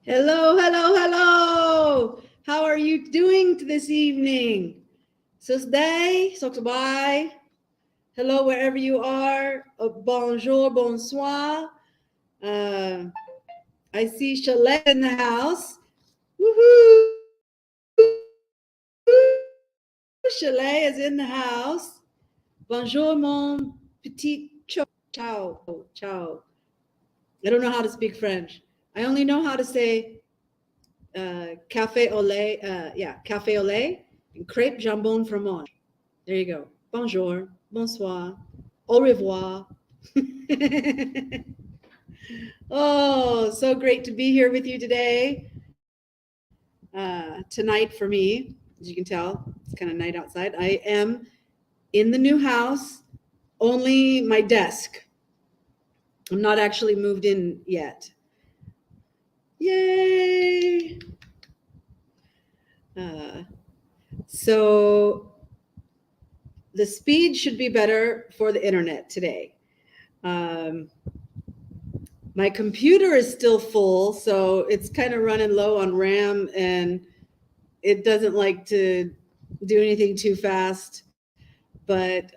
Hello, hello, hello. How are you doing this evening? Susday, soksabay. Hello, wherever you are. Bonjour, bonsoir. Uh, I see Chalet in the house. Woohoo! Chalet is in the house. Bonjour, mon petit ciao. Ciao. I don't know how to speak French. I only know how to say cafe au lait, cafe au lait, and crepe jambon fromage. There you go. Bonjour, bonsoir, au revoir. Oh, so great to be here with you today. Tonight for me, as you can tell, it's kind of night outside. I am in the new house, only my desk. I'm not actually moved in yet. Yay! So the speed should be better for the internet today. My computer is still full, so it's kind of running low on RAM, and it doesn't like to do anything too fast. But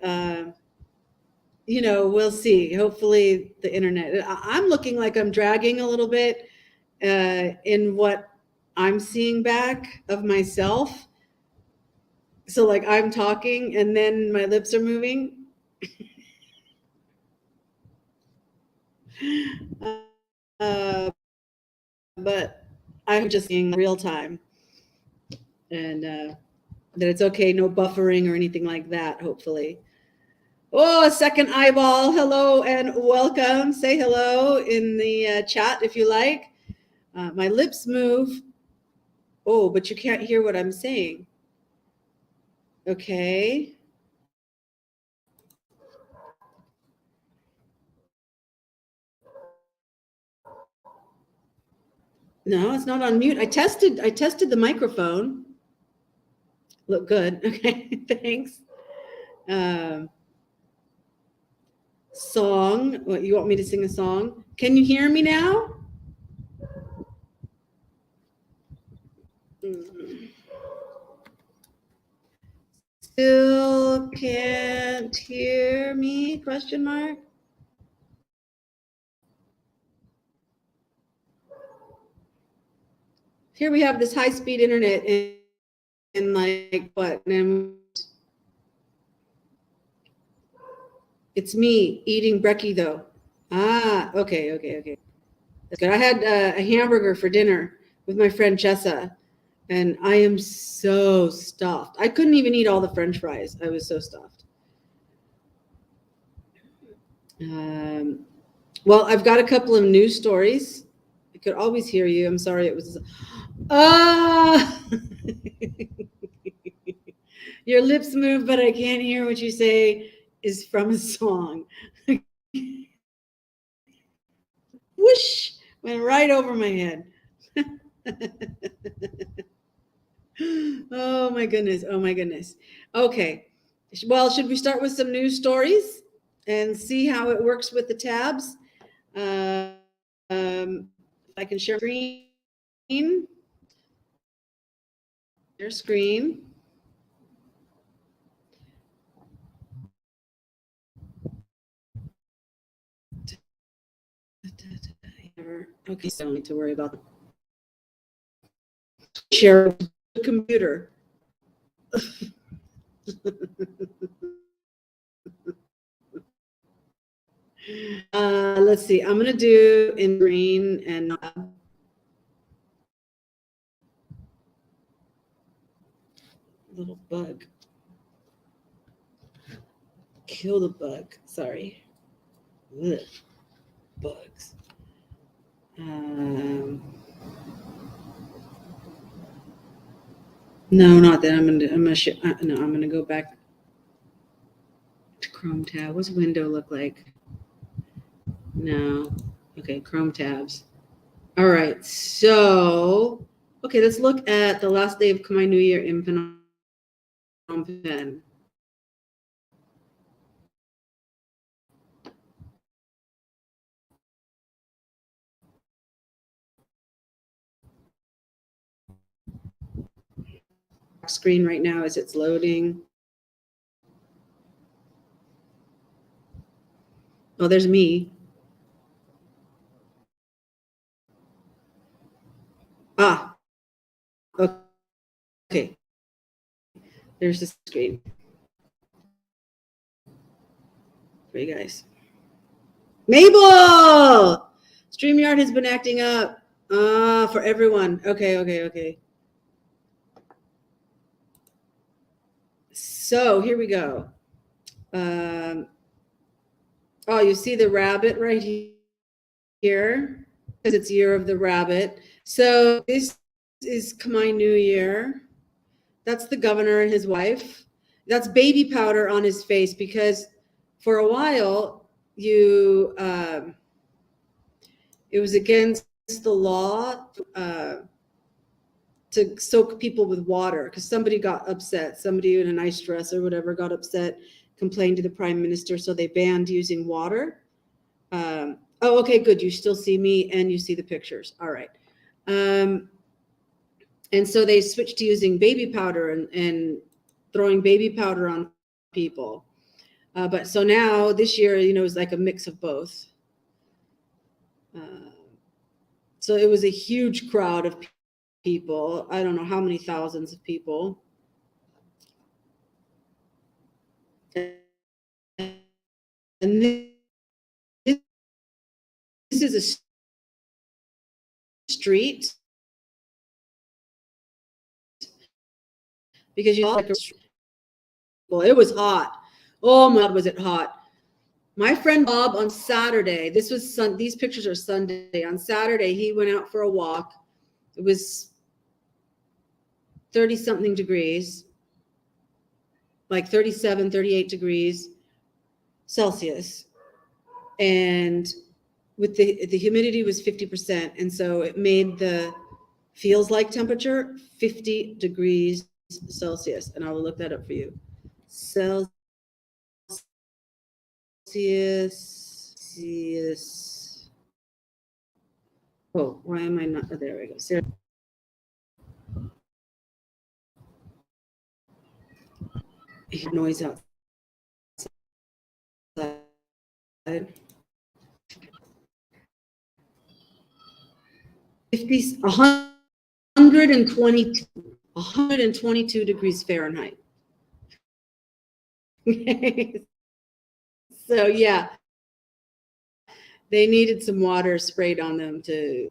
we'll see. Hopefully, the internet. I'm looking like I'm dragging a little bit in what I'm seeing back of myself. So, like, I'm talking, and then my lips are moving. But I'm just seeing real time, and that it's okay, no buffering or anything like that, hopefully. Oh, a second eyeball. Hello and welcome. Say hello in the chat if you like. My lips move. Oh, but you can't hear what I'm saying. Okay. No, it's not on mute. I tested the microphone. Look good. Okay, thanks. Song. What, you want me to sing a song? Can you hear me now? Still can't hear me? Question mark. Here we have this high-speed internet in like what? It's me eating brekkie though. Ah, okay. That's good. I had a hamburger for dinner with my friend Chessa, and I am so stuffed. I couldn't even eat all the French fries. I was so stuffed. Well, I've got a couple of news stories. I could always hear you. I'm sorry. It was. Ah! Your lips move, but I can't hear what you say is from a song. Whoosh! Went right over my head. Oh my goodness. Oh my goodness. Okay. Well, should we start with some news stories and see how it works with the tabs? If I can share screen. Your screen. Okay, so don't need to worry about the share the computer. Let's see. I'm gonna do in green and little bug. Kill the bug. Sorry. Ugh. Bugs. No, not that. I'm gonna go back to Chrome tab. What's window look like? No. Okay, Chrome tabs. All right. So, okay, let's look at the last day of Khmer New Year in Phnom Penh. screen right now as it's loading. Oh, there's me. Ah, okay. There's the screen for you guys. Mabel! StreamYard has been acting up for everyone. Okay. So here we go. Oh, you see the rabbit right here? Because it's Year of the Rabbit. So this is Khmer New Year. That's the governor and his wife. That's baby powder on his face because for a while it was against the law to soak people with water because somebody got upset. Somebody in a nice dress or whatever got upset, complained to the prime minister, so they banned using water. Oh, okay, good. You still see me and you see the pictures. All right. And so they switched to using baby powder and throwing baby powder on people. But so now this year, it's like a mix of both. So it was a huge crowd of people. I don't know how many thousands of people. And this is a street because well, it was hot. Oh my God, was it hot? My friend Bob on Saturday, these pictures are Sunday. On Saturday, he went out for a walk. It was 30 something degrees, like 37, 38 degrees Celsius. And with the humidity was 50%. And so it made the feels like temperature 50 degrees Celsius. And I will look that up for you. Celsius. Oh, why am I not? Oh, there we go. Sarah. Noise outside. 50, 122 degrees Fahrenheit. So yeah, they needed some water sprayed on them to.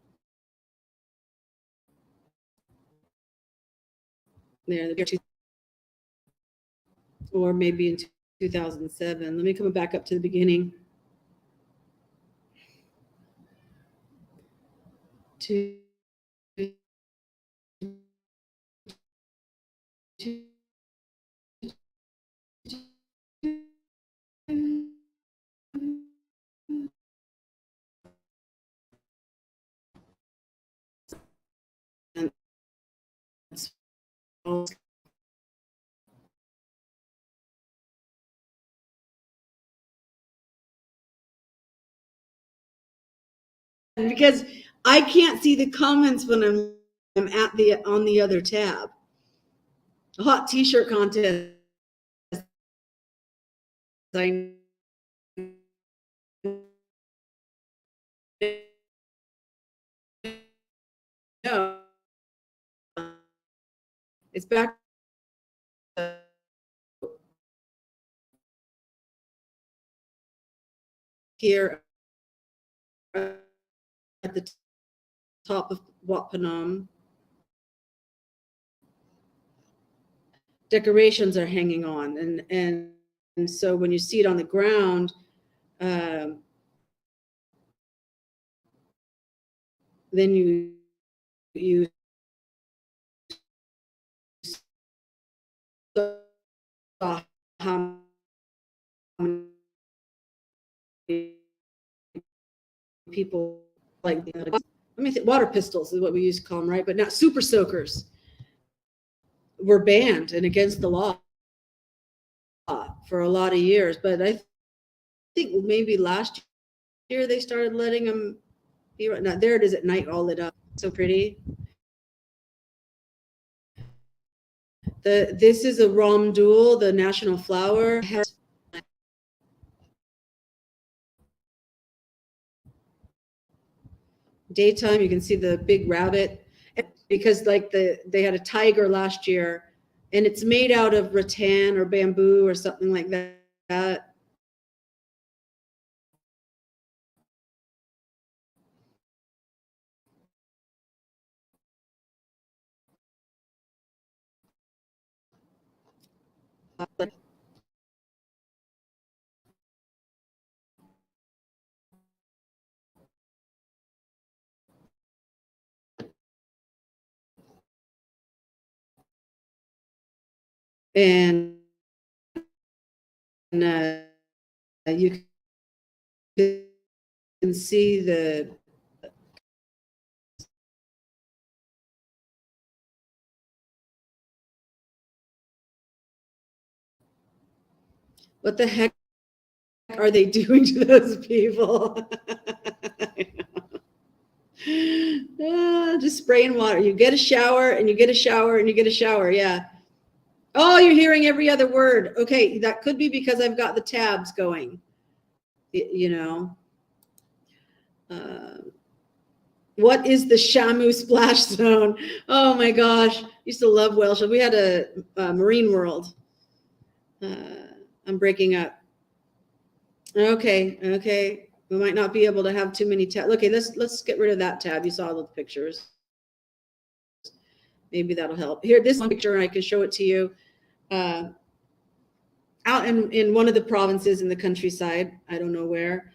There, or maybe in 2007. Let me come back up to the beginning. Because I can't see the comments when I'm on the other tab. A hot t-shirt contest. I know. It's back here at the top of Wat Phnom. Decorations are hanging on, and so when you see it on the ground, then you saw how many people like water pistols is what we used to call them, right? But not super soakers were banned and against the law for a lot of years. But I think maybe last year they started letting them be. Now there it is at night, all lit up, so pretty. This is a RAMBLE, the national flower. Daytime, you can see the big rabbit, because like they had a tiger last year, and it's made out of rattan or bamboo or something like that. And you can see the what the heck are they doing to those people? Just spraying water. You get a shower and you get a shower and you get a shower. Yeah. Oh, you're hearing every other word. Okay, that could be because I've got the tabs going. You know. What is the Shamu splash zone? Oh my gosh, used to love Welsh. We had a Marine World. I'm breaking up. Okay. We might not be able to have too many tabs. Okay, let's get rid of that tab. You saw all the pictures. Maybe that'll help. Here, this one picture, I can show it to you. Out in one of the provinces in the countryside, I don't know where.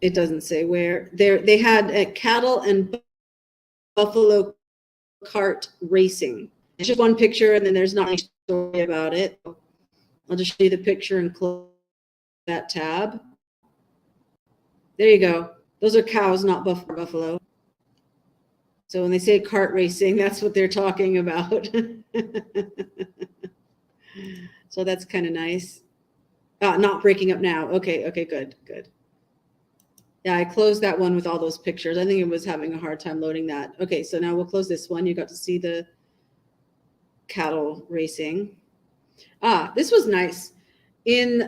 It doesn't say where. They had a cattle and buffalo cart racing. It's just one picture, and then there's not a story about it. I'll just show you the picture and close that tab. There you go. Those are cows, not buffalo. So when they say cart racing, that's what they're talking about. So that's kind of nice. Not breaking up now. Okay, good. Yeah, I closed that one with all those pictures. I think it was having a hard time loading that. Okay, so now we'll close this one. You got to see the cattle racing. This was nice. In,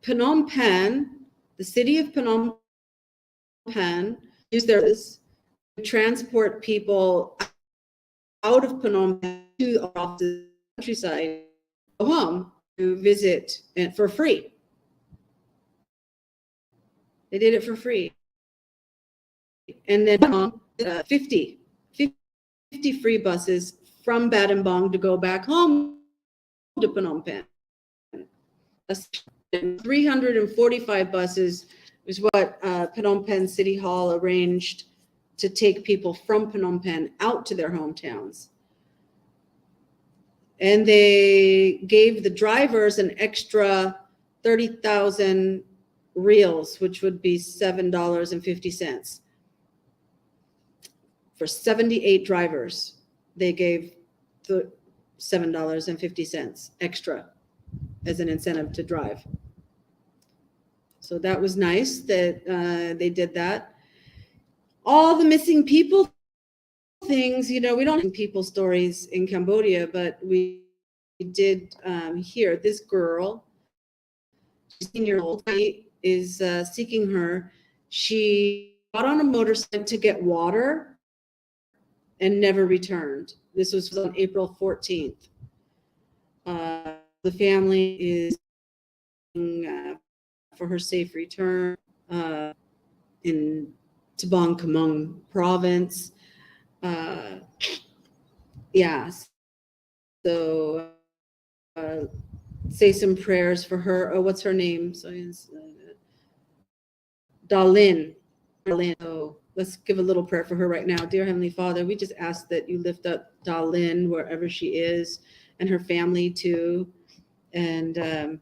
Phnom Penh, the city of Phnom Penh, used their to transport people out of Phnom Penh to the countryside, go home to visit for free. They did it for free. And then 50 free buses from Battambang to go back home to Phnom Penh. 345 buses is what Phnom Penh City Hall arranged to take people from Phnom Penh out to their hometowns. And they gave the drivers an extra 30,000 reals, which would be $7.50. For 78 drivers, they gave the $7.50 extra as an incentive to drive. So that was nice that they did that. All the missing people things, we don't have people stories in Cambodia, but we did hear this girl, 16-year-old, is seeking her. She got on a motorcycle to get water and never returned. This was on April 14th. The family is for her safe return in Tabang Kamung province. So say some prayers for her. Oh, what's her name? So Dalin. So let's give a little prayer for her right now. Dear Heavenly Father, we just ask that you lift up Dalin wherever she is, and her family too. And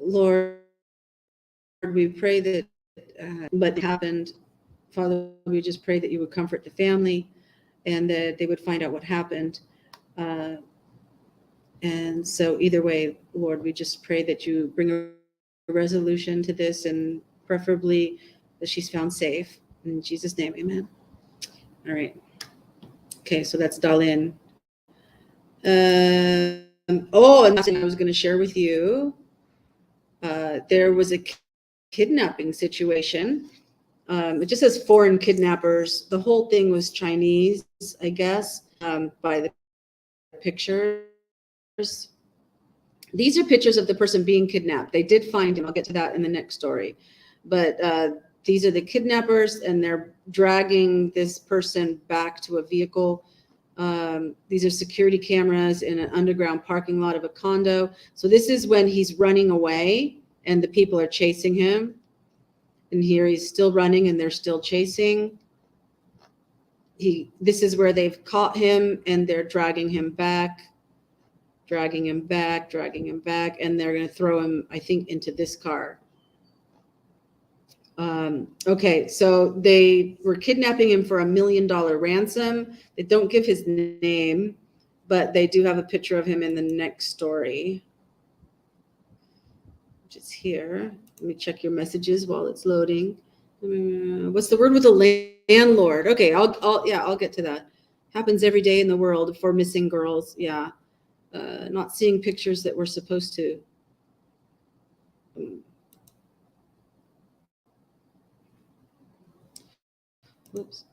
Lord, we pray that what happened, Father, we just pray that you would comfort the family and that they would find out what happened. And so either way, Lord, we just pray that you bring a resolution to this, and preferably that she's found safe. In Jesus' name, amen. All right. Okay, so that's Dalin. And that's something I was going to share with you. There was a kidnapping situation. It just says foreign kidnappers. The whole thing was Chinese, I guess, by the pictures. These are pictures of the person being kidnapped. They did find him. I'll get to that in the next story. But these are the kidnappers, and they're dragging this person back to a vehicle. These are security cameras in an underground parking lot of a condo. So this is when he's running away and the people are chasing him. And here he's still running and they're still chasing. This is where they've caught him and they're dragging him back, and they're going to throw him, I think, into this car. Okay, so they were kidnapping him for $1 million ransom. They don't give his name, but they do have a picture of him in the next story, which is here. Let me check your messages while it's loading. What's the word with the landlord? Okay, I'll get to that. Happens every day in the world for missing girls. Yeah, not seeing pictures that we're supposed to. Oops.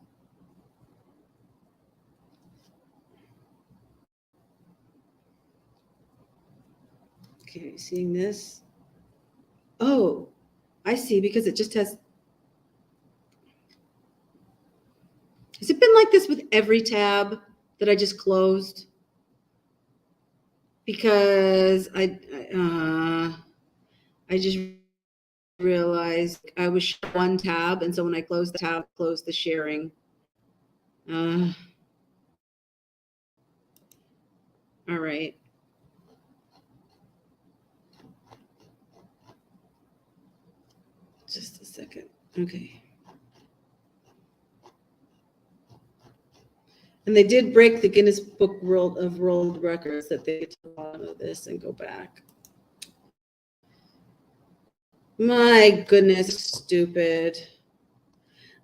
Okay, seeing this. Oh, I see, because it just has. Has it been like this with every tab that I just closed? Because I just realized I was one tab, and so when I closed the tab, closed the sharing. All right. Just a second. Okay. And they did break the Guinness Book of World Records that they get to the bottom of this and go back. My goodness, stupid.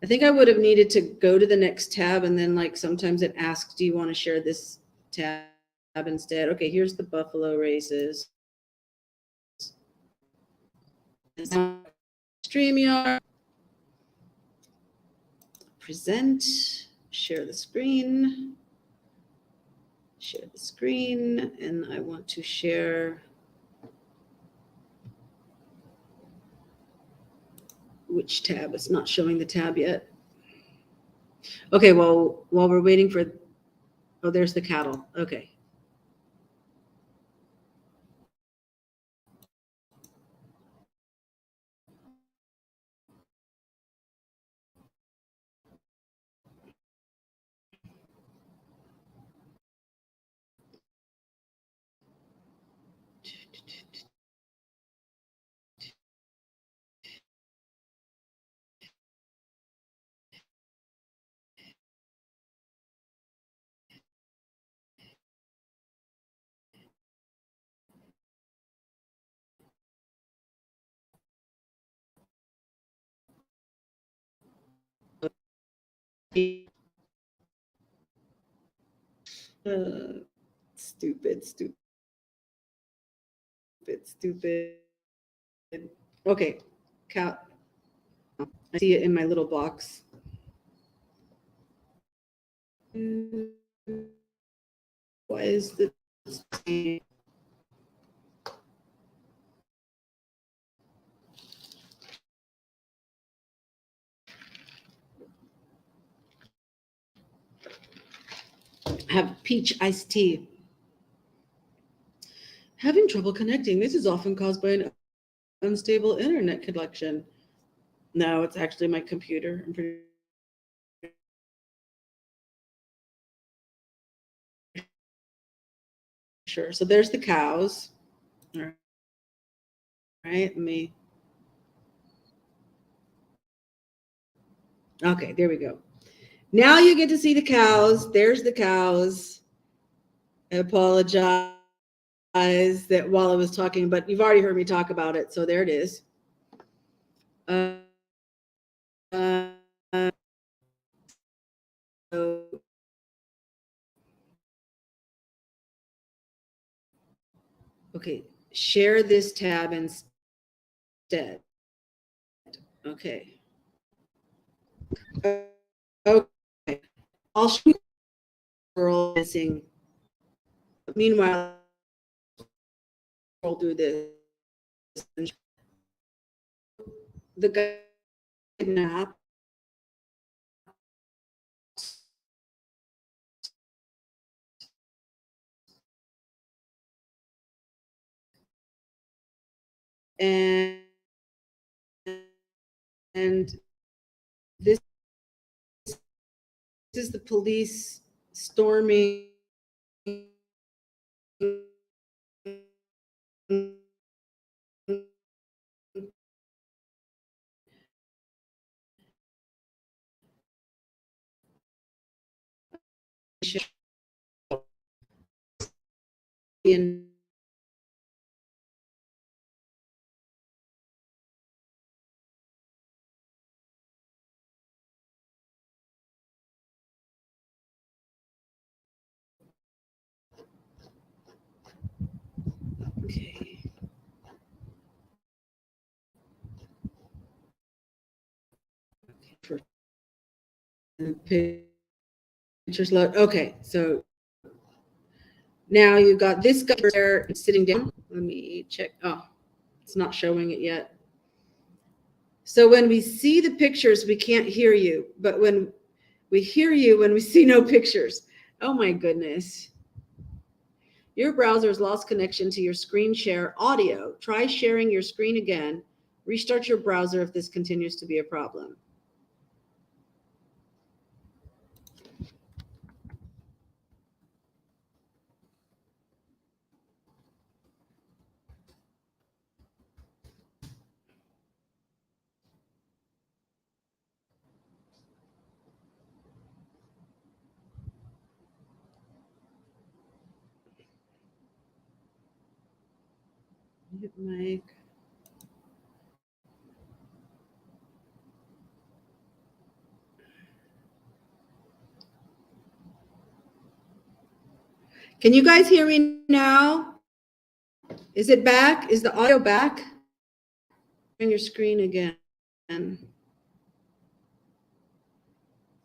I think I would have needed to go to the next tab, and then like sometimes it asks, do you want to share this tab instead? Okay, here's the Buffalo races. StreamYard. Present. Share the screen. Share the screen, and I want to share which tab. It's not showing the tab yet. Okay, well, while we're waiting for, oh, there's the cattle. Okay. Stupid. Okay, cat. I see it in my little box. Why is this? Have peach iced tea. Having trouble connecting. This is often caused by an unstable internet connection. No, it's actually my computer. I'm pretty sure. So there's the cows. All right, let me. Okay, there we go. Now you get to see the cows. There's the cows. I apologize that while I was talking, but you've already heard me talk about it. So there it is. So, okay, share this tab instead. Okay. Okay. I'll show you the girl missing. Meanwhile, scroll through this. The guy kidnapped. And this is the police storming in okay. For pictures load. Okay, so now you've got this guy there sitting down. Let me check. Oh, it's not showing it yet. So when we see the pictures, we can't hear you. But when we hear you, when we see no pictures. Oh my goodness. Your browser has lost connection to your screen share audio. Try sharing your screen again. Restart your browser if this continues to be a problem. Mute mic. Can you guys hear me now? Is it back? Is the audio back? On your screen again.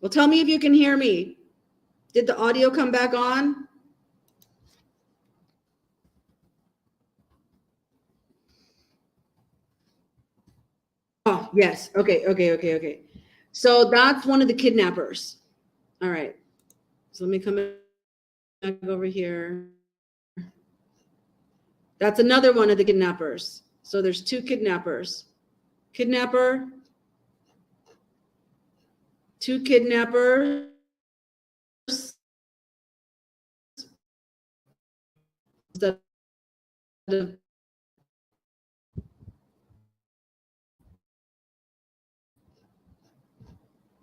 Well, tell me if you can hear me. Did the audio come back on? Oh, yes. Okay. So that's one of the kidnappers. All right. So let me come back over here. That's another one of the kidnappers. So there's two kidnappers. Kidnapper, two kidnappers.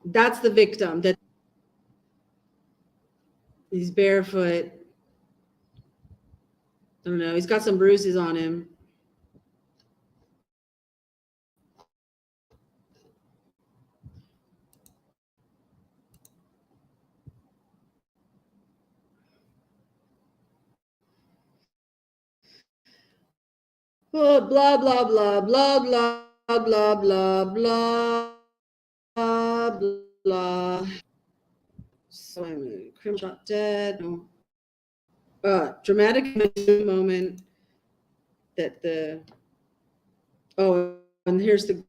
That's the victim. That he's barefoot. I don't know. He's got some bruises on him. Oh, blah blah blah blah blah blah blah blah blah. So criminal shot dead. Dramatic moment that the and here's the.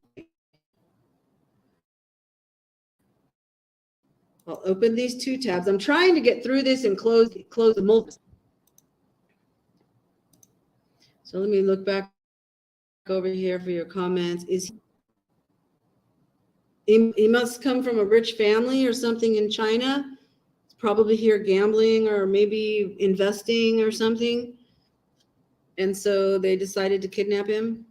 I'll open these two tabs. I'm trying to get through this and close the multiple. So let me look back over here for your comments. He must come from a rich family or something in China. He's probably here gambling or maybe investing or something. And so they decided to kidnap him.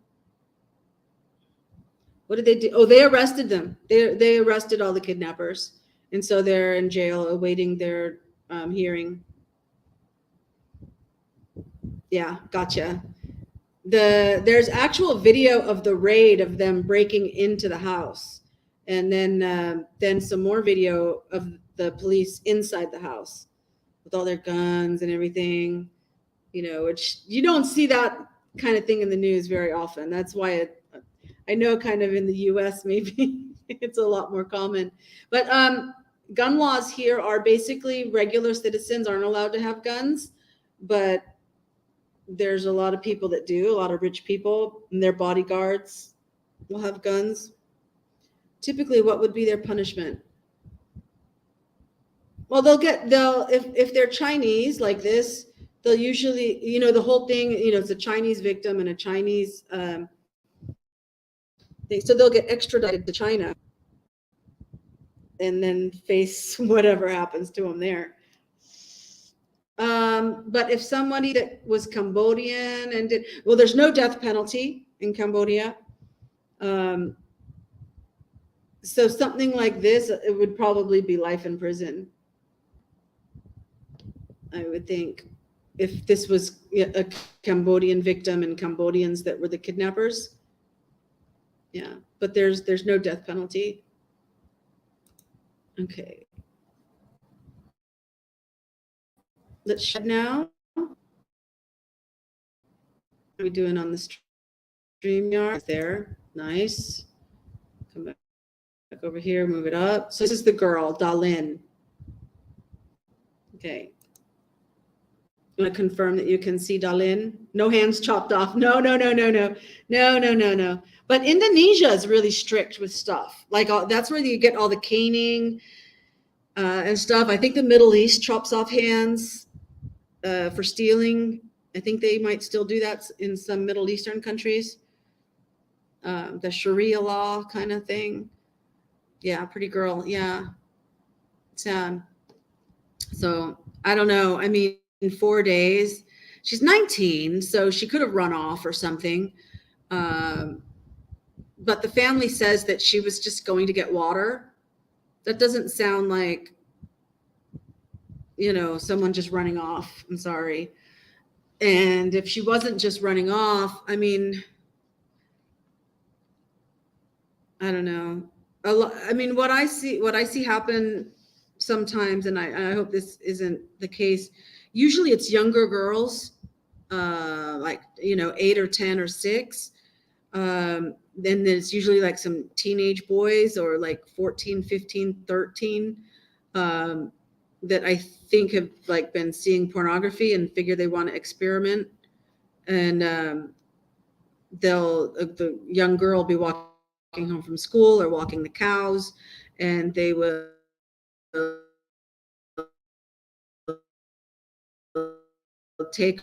What did they do? Oh, they arrested them. They arrested all the kidnappers. And so they're in jail awaiting their hearing. Yeah, gotcha. There's actual video of the raid of them breaking into the house. and then some more video of the police inside the house with all their guns and everything, which you don't see that kind of thing in the news very often. That's why I know kind of in the US, maybe it's a lot more common. But gun laws here are basically regular citizens aren't allowed to have guns, but there's a lot of people that do, a lot of rich people, and their bodyguards will have guns. Typically, what would be their punishment? Well, if they're Chinese like this, they'll usually, the whole thing, it's a Chinese victim and a Chinese thing. So they'll get extradited to China and then face whatever happens to them there. But if somebody that was Cambodian and there's no death penalty in Cambodia. So something like this, it would probably be life in prison, I would think, if this was a Cambodian victim and Cambodians that were the kidnappers. Yeah, but there's no death penalty. Okay. Let's shut now. What are we doing on the StreamYard? There, nice. Come back over here, move it up. So this is the girl, Dalin. Okay. You want to confirm that you can see Dalin? No hands chopped off. No. But Indonesia is really strict with stuff. Like that's where you get all the caning and stuff. I think the Middle East chops off hands for stealing. I think they might still do that in some Middle Eastern countries. The Sharia law kind of thing. Yeah, pretty girl. Yeah. Sad. So I don't know. I mean, in 4 days, she's 19, so she could have run off or something. But the family says that she was just going to get water. That doesn't sound like, someone just running off. I'm sorry. And if she wasn't just running off, I mean, I don't know. I mean, what I see happen sometimes, and I hope this isn't the case. Usually, it's younger girls, like 8 or 10 or 6. Then there's usually like some teenage boys or like 14, 15, 13 that I think have like been seeing pornography and figure they want to experiment, and the young girl will be walking home from school or walking the cows, and they will take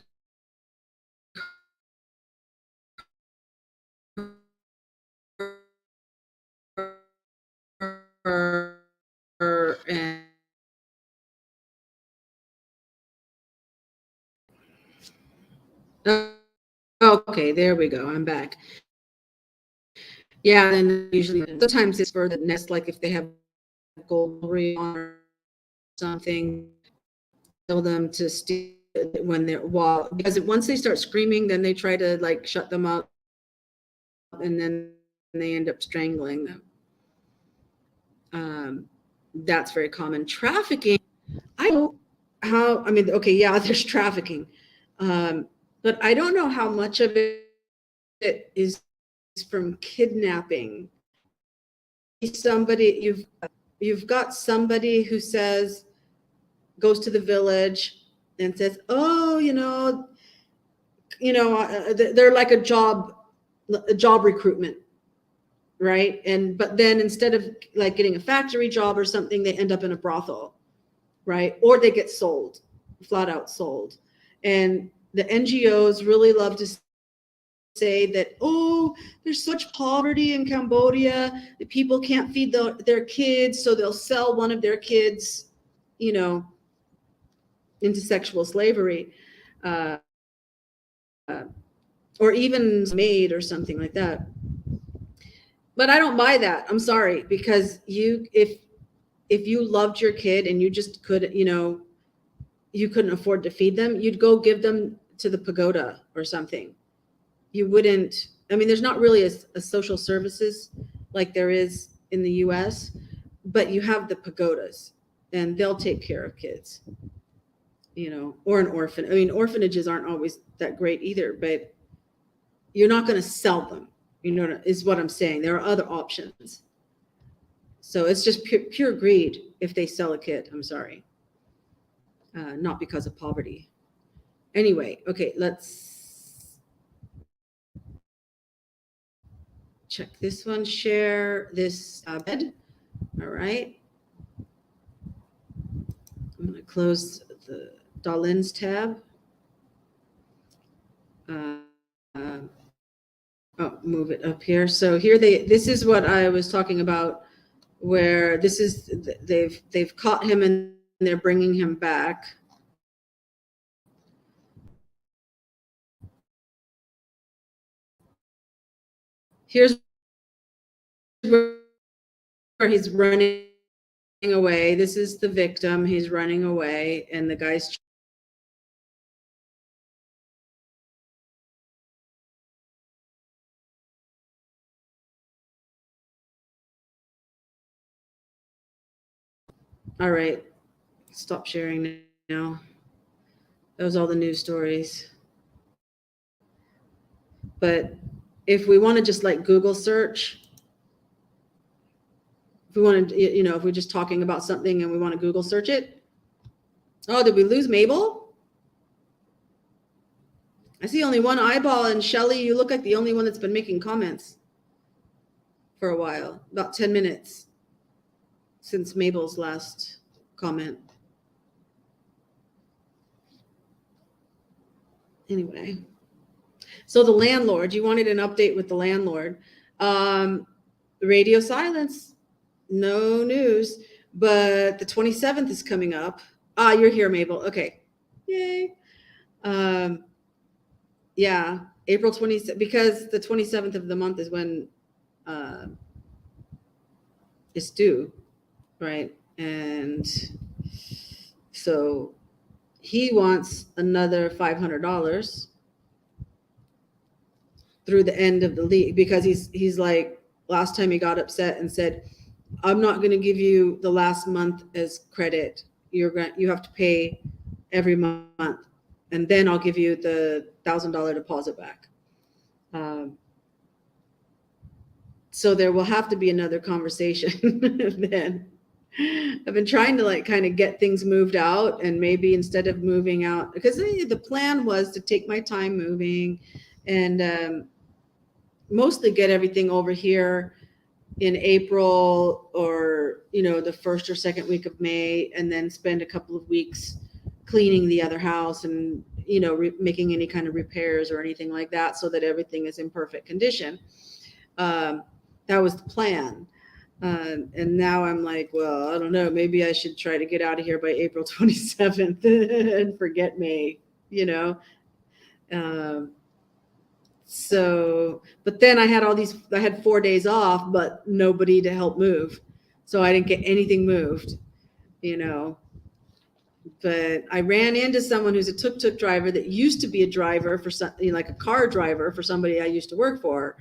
her and okay, there we go. I'm back. Yeah, and usually sometimes it's for the nest, like if they have gold on or something, tell them to steal when they're because once they start screaming, then they try to like shut them up, and then they end up strangling them. That's very common. Trafficking, I don't know how. I mean, okay, yeah, there's trafficking, but I don't know how much of it is from kidnapping. Somebody you've got somebody who goes to the village and says, oh, they're like a job recruitment, right? But then instead of like getting a factory job or something, they end up in a brothel, right? Or they get sold, flat out sold. And the NGOs really love to say that, oh, there's such poverty in Cambodia that people can't feed their kids, so they'll sell one of their kids, into sexual slavery, or even maid or something like that. But I don't buy that. I'm sorry, because if you loved your kid and you just couldn't afford to feed them, you'd go give them to the pagoda or something. You wouldn't. I mean, there's not really a social services like there is in the US, but you have the pagodas and they'll take care of kids, or an orphan. I mean, orphanages aren't always that great either, but you're not going to sell them, is what I'm saying. There are other options. So it's just pure greed if they sell a kid. I'm sorry. Not because of poverty. Anyway, okay, let's check this one. Share this bed. All right. I'm going to close the Darlene's tab. Move it up here. So here this is what I was talking about, where they've caught him and they're bringing him back. Here's where he's running away. This is the victim. He's running away, and the guy's all right. Stop sharing now. That was all the news stories. But if we want to just like Google search, if we want to, if we're just talking about something and we want to Google search it. Oh, did we lose Mabel? I see only one eyeball, and Shelly, you look like the only one that's been making comments for a while, about 10 minutes since Mabel's last comment. Anyway, so the landlord, you wanted an update with the landlord. Radio silence, no news, but the 27th is coming up. You're here, Mabel. Okay. Yay. Yeah, April 27th, because the 27th of the month is when it's due, right? And so he wants another $500 through the end of the lease, because he's like, last time he got upset and said, I'm not going to give you the last month as credit. You have to pay every month, and then I'll give you the $1,000 deposit back. So there will have to be another conversation then. I've been trying to like kind of get things moved out, and maybe instead of moving out, because the plan was to take my time moving and mostly get everything over here in April, or the first or second week of May, and then spend a couple of weeks cleaning the other house and making any kind of repairs or anything like that, so that everything is in perfect condition. That was the plan. And now I'm like, well, I don't know, maybe I should try to get out of here by April 27th and forget May, So, but then I had 4 days off, but nobody to help move. So I didn't get anything moved, But I ran into someone who's a tuk-tuk driver that used to be a driver for some, like a car driver for somebody I used to work for.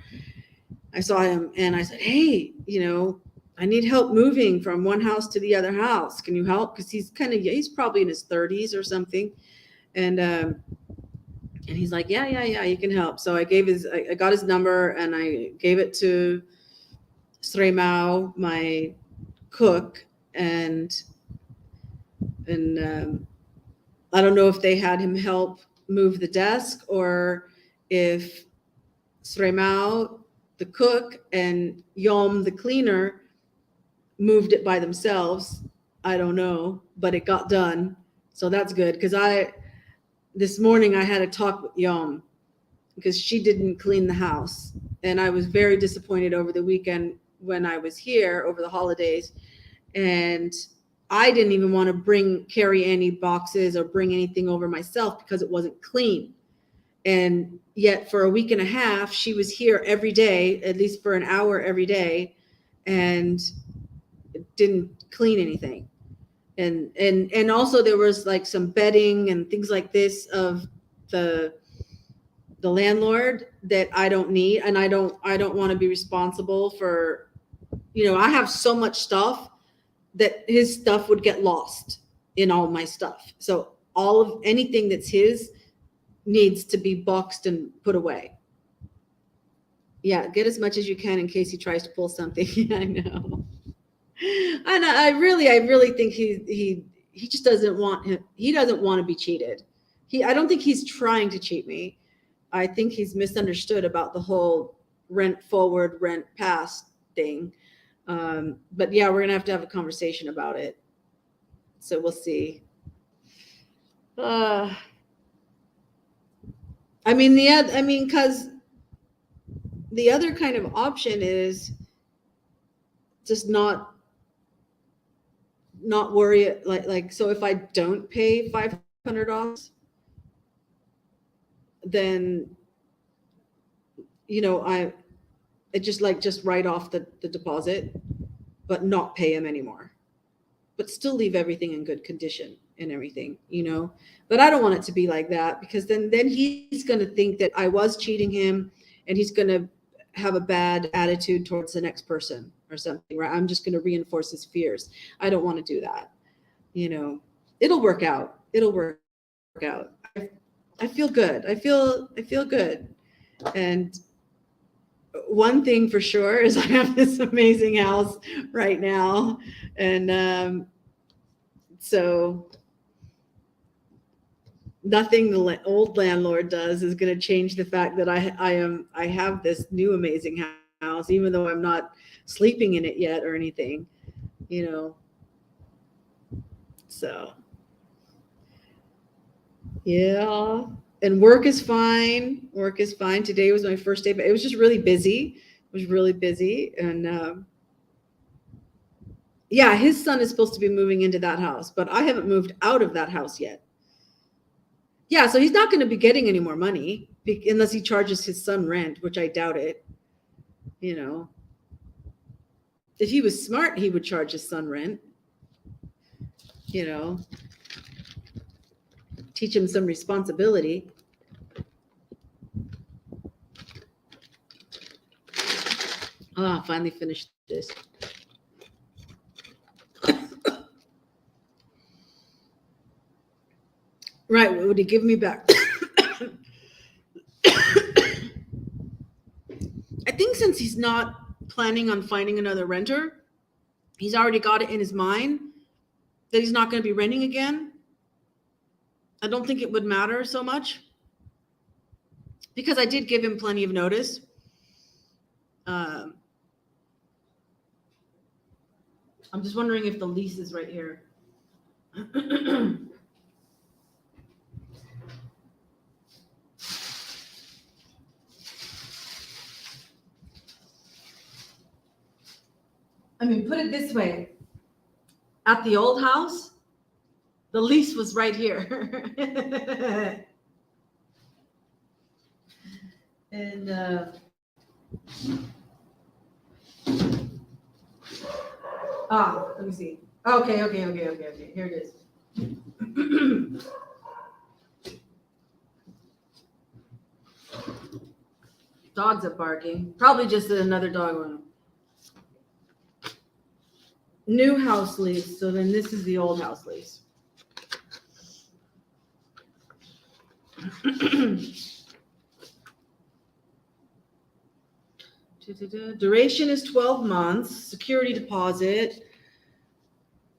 I saw him and I said, hey, I need help moving from one house to the other house. Can you help? Because he's probably in his 30s or something. And he's like, yeah, you can help. So I got his number and I gave it to Sreimao, my cook, and I don't know if they had him help move the desk, or if Sreimao, the cook, and Yom, the cleaner, moved it by themselves. I don't know, but it got done. So that's good, because this morning I had a talk with Yom because she didn't clean the house. And I was very disappointed over the weekend when I was here over the holidays. And I didn't even want to carry any boxes or bring anything over myself because it wasn't clean. And yet for a week and a half, she was here every day, at least for an hour every day, and didn't clean anything. And also there was like some bedding and things like this of the landlord that I don't need, and I don't want to be responsible for I have so much stuff that his stuff would get lost in all my stuff. So all of anything that's his needs to be boxed and put away. Yeah, get as much as you can in case he tries to pull something. Yeah, I know. And I really think he just doesn't want him. He doesn't want to be cheated. I don't think he's trying to cheat me. I think he's misunderstood about the whole rent forward, rent past thing. But yeah, we're gonna have to have a conversation about it. So we'll see. I mean, because the other kind of option is just not worry. So if I don't pay $500, then I just write off the deposit, but not pay him anymore, but still leave everything in good condition and everything, but I don't want it to be like that, because then he's going to think that I was cheating him, and he's going to have a bad attitude towards the next person or something, right? I'm just going to reinforce his fears. I don't want to do that. It'll work out. I feel good. I feel good. And one thing for sure is I have this amazing house right now. And so nothing the old landlord does is going to change the fact that I have this new amazing house, even though I'm not sleeping in it yet or anything, So yeah. And work is fine. Today was my first day, but it was just really busy. And yeah, his son is supposed to be moving into that house, but I haven't moved out of that house yet. Yeah, so he's not going to be getting any more money unless he charges his son rent, which I doubt it. If he was smart, he would charge his son rent. Teach him some responsibility. Finally finished this. Right, what would he give me back? I think since he's not planning on finding another renter, he's already got it in his mind that he's not going to be renting again. I don't think it would matter so much, because I did give him plenty of notice. I'm just wondering if the lease is right here. I mean, put it this way. At the old house, the lease was right here. And let me see. Okay. Here it is. Dogs are barking. Probably just another dog one. New house lease. So then this is the old house lease. Duration is 12 months. Security deposit.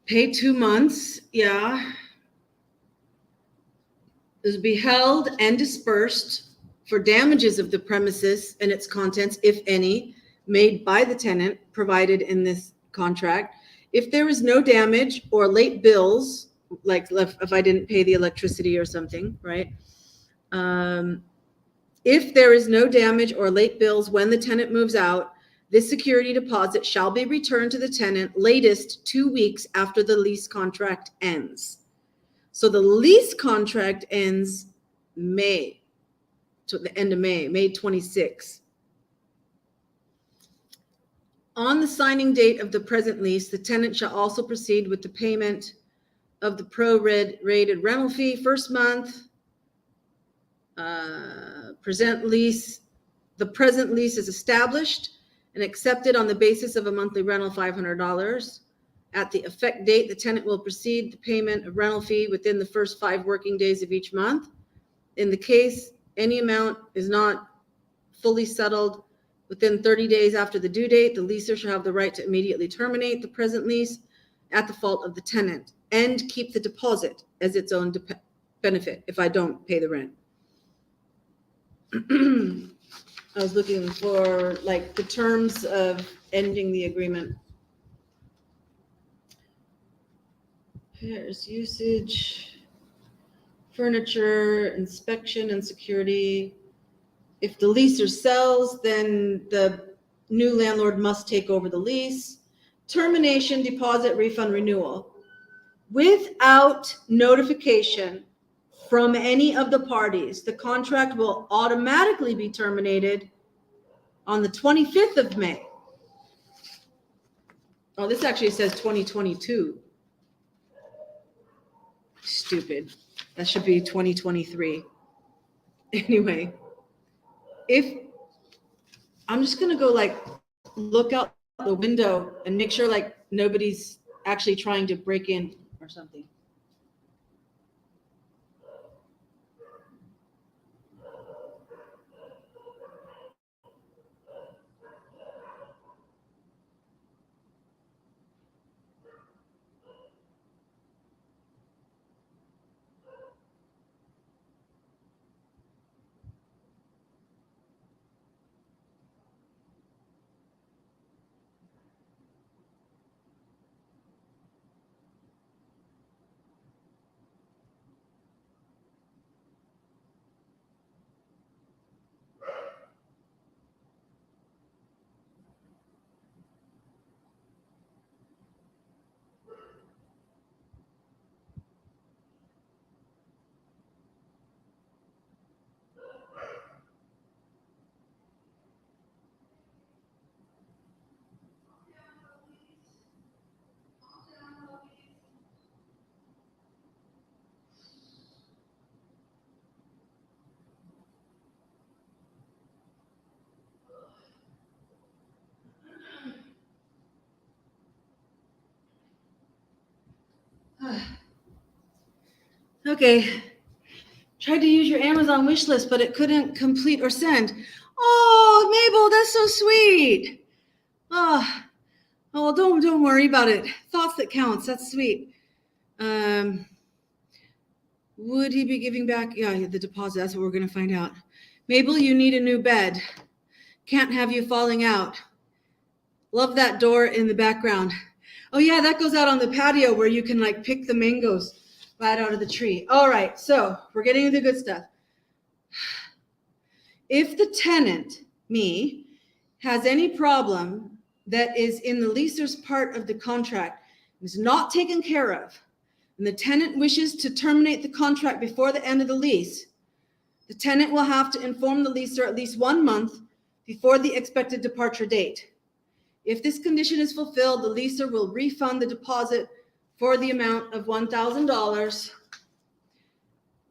Pay 2 months. Yeah. Is be held and dispersed for damages of the premises and its contents, if any, made by the tenant, provided in this contract. If there is no damage or late bills, like if I didn't pay the electricity or something, right? If there is no damage or late bills when the tenant moves out, this security deposit shall be returned to the tenant latest 2 weeks after the lease contract ends. So the lease contract ends May, to the end of May 26. On the signing date of the present lease, the tenant shall also proceed with the payment of the prorated rental fee first month. The present lease is established and accepted on the basis of a monthly rental $500. At the effect date, the tenant will proceed the payment of rental fee within the first 5 working days of each month. In the case any amount is not fully settled within 30 days after the due date, the leaser shall have the right to immediately terminate the present lease at the fault of the tenant and keep the deposit as its own benefit if I don't pay the rent. I was looking for like the terms of ending the agreement. Here's usage, furniture, inspection and security. If the leaser sells, then the new landlord must take over the lease. Termination, deposit, refund, renewal. Without notification from any of the parties, the contract will automatically be terminated on the 25th of May. Oh, this actually says 2022. Stupid. That should be 2023. Anyway, if I'm just going to go like look out the window and make sure like nobody's actually trying to break in or something. Okay. Tried to use your Amazon wish list, but it couldn't complete or send. Oh, Mabel, that's so sweet. Oh, well, don't worry about it. Thoughts that counts. That's sweet. Would he be giving back? Yeah, the deposit. That's what we're going to find out. Mabel, you need a new bed. Can't have you falling out. Love that door in the background. Oh, yeah, that goes out on the patio where you can like pick the mangoes right out of the tree. All right, so we're getting to the good stuff. If the tenant, me, has any problem that is in the leaser's part of the contract is not taken care of, and the tenant wishes to terminate the contract before the end of the lease, the tenant will have to inform the leaser at least 1 month before the expected departure date. If this condition is fulfilled, the leaser will refund the deposit for the amount of $1,000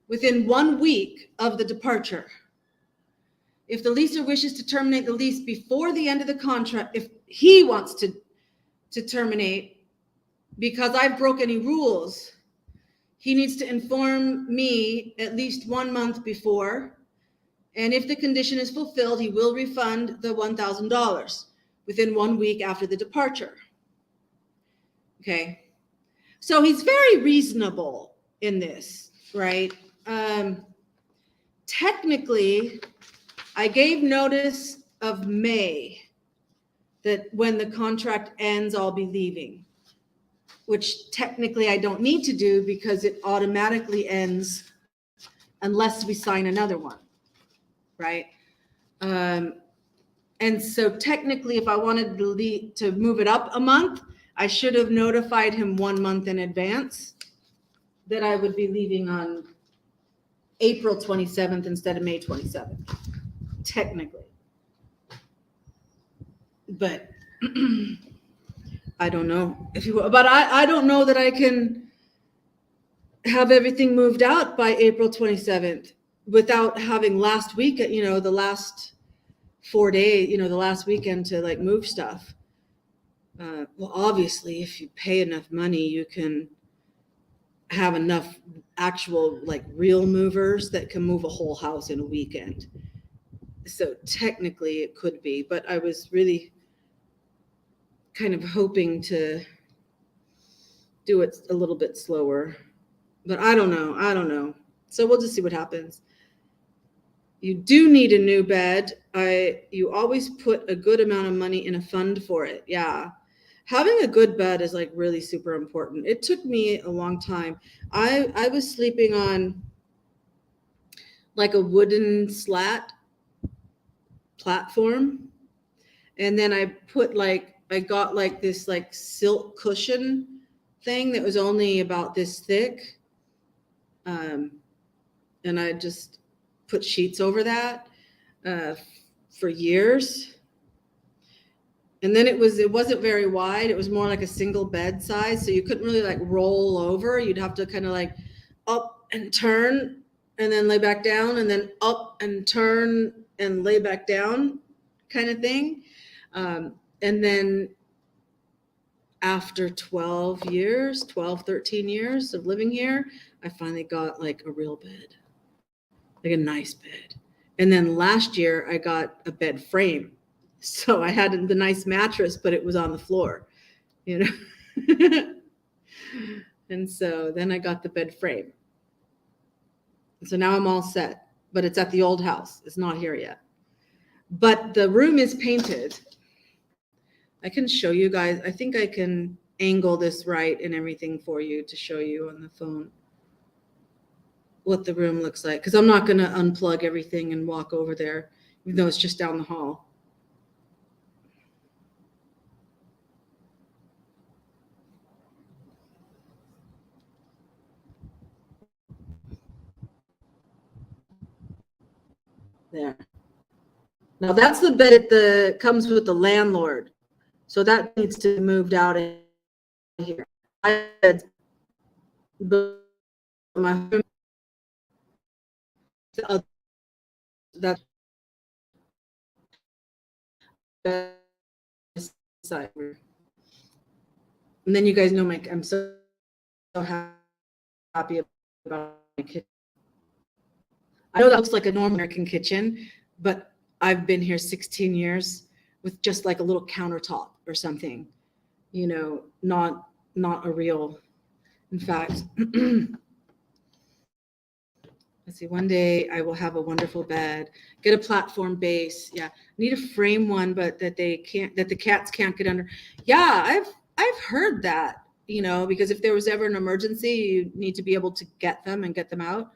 within 1 week of the departure. If the leaser wishes to terminate the lease before the end of the contract, if he wants to terminate because I've broke any rules, he needs to inform me at least 1 month before. And if the condition is fulfilled, he will refund the $1,000 within 1 week after the departure. Okay. So he's very reasonable in this, right? Technically, I gave notice of May that when the contract ends, I'll be leaving, which technically I don't need to do because it automatically ends unless we sign another one, right? And so technically, if I wanted to move it up a month, I should have notified him 1 month in advance that I would be leaving on April 27th instead of May 27th, technically. But I don't know if you will, but I don't know that I can have everything moved out by April 27th without having last week, the last 4 days, the last weekend to like move stuff. Well, obviously, if you pay enough money, you can have enough actual like real movers that can move a whole house in a weekend. So technically it could be, but I was really kind of hoping to do it a little bit slower. But I don't know. So we'll just see what happens. You do need a new bed. You always put a good amount of money in a fund for it. Yeah. Having a good bed is like really super important. It took me a long time. I was sleeping on like a wooden slat platform, and then I got like this like silk cushion thing that was only about this thick, and I just put sheets over that for years. And then it wasn't very wide. It was more like a single bed size, so you couldn't really like roll over. You'd have to kind of like up and turn and then lay back down, and then up and turn and lay back down kind of thing. And then after 13 years of living here, I finally got like a real bed, like a nice bed. And then last year I got a bed frame. So I had the nice mattress, but it was on the floor, you know? And so then I got the bed frame. So now I'm all set, but it's at the old house. It's not here yet. But the room is painted. I can show you guys. I think I can angle this right and everything for you to show you on the phone what the room looks like. Because I'm not going to unplug everything and walk over there, even though it's just down the hall. There. Now that's the bed that comes with the landlord. So that needs to be moved out of here. That's side. And then you guys know I'm so happy about my kitchen. I know that looks like a normal American kitchen, but I've been here 16 years with just like a little countertop or something, not a real. In fact, let's see, one day I will have a wonderful bed, get a platform base. Yeah, need a frame one, but that the cats can't get under. Yeah, I've heard that, because if there was ever an emergency, you need to be able to get them and get them out.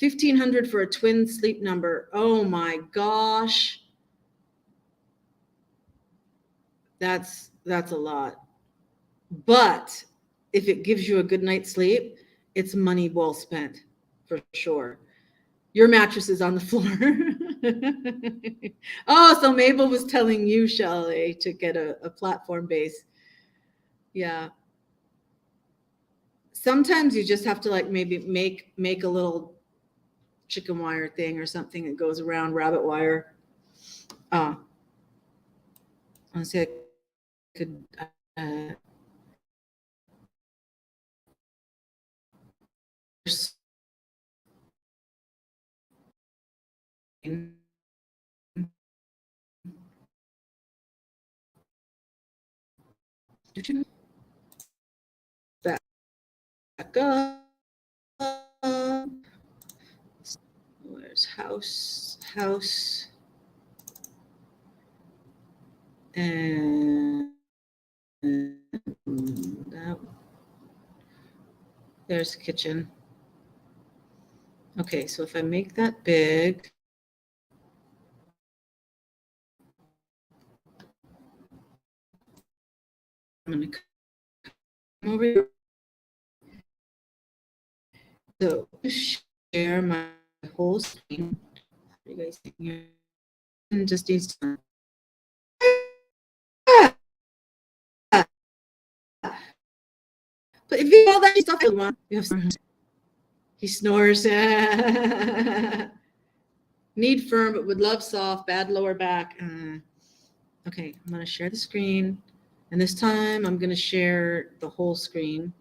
$1,500 for a twin sleep number. Oh my gosh. That's a lot. But if it gives you a good night's sleep, it's money well spent for sure. Your mattress is on the floor. Oh, so Mabel was telling you, Shelley, to get a platform base. Yeah. Sometimes you just have to like maybe make a little chicken wire thing or something that goes around, rabbit wire. Honestly, I could back up. Where's house? And that, there's the kitchen. Okay, so if I make that big, I'm going to come over here. So share my whole screen. You guys think here? And just needs to. But if you all that stuff, you have he snores. Need firm, but would love soft, bad lower back. Okay, I'm going to share the screen. And this time I'm going to share the whole screen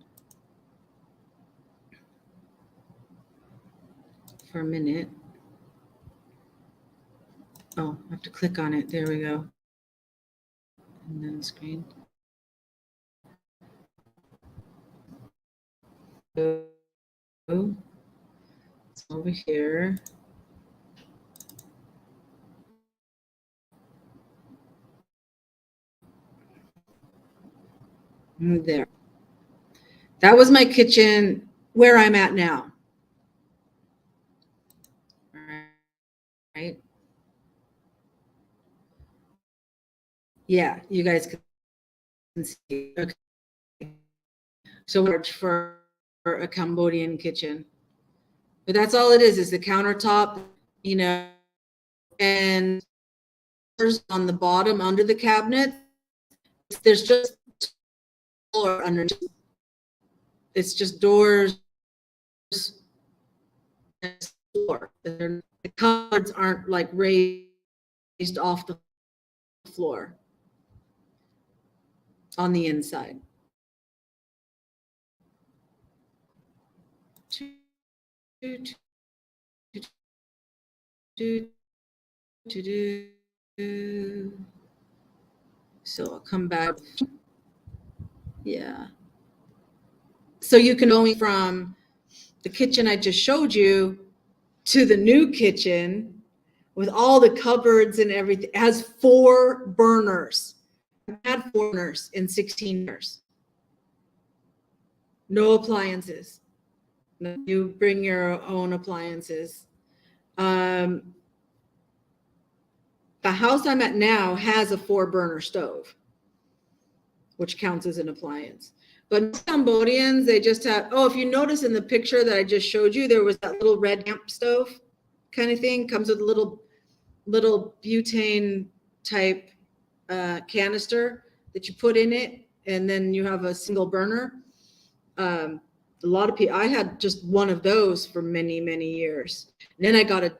for a minute. Oh, I have to click on it. There we go. And then screen. So it's over here. There. That was my kitchen where I'm at now. Right? Yeah, you guys can see. Okay. So large for a Cambodian kitchen. But that's all it is the countertop, you know, and on the bottom under the cabinet, there's just door underneath. It's just doors and floor. The cupboards aren't like raised off the floor on the inside. So I'll come back. Yeah. So you can go from the kitchen I just showed you to the new kitchen with all the cupboards and everything. It has 4 burners. I've had 4 burners in 16 years. No appliances. You bring your own appliances. The house I'm at now has a 4-burner stove, which counts as an appliance. But Cambodians, they just have, oh, if you notice in the picture that I just showed you, there was that little red lamp stove kind of thing, comes with a little butane type canister that you put in it, and then you have a single burner. A lot of people, I had just one of those for many, many years. And then I got a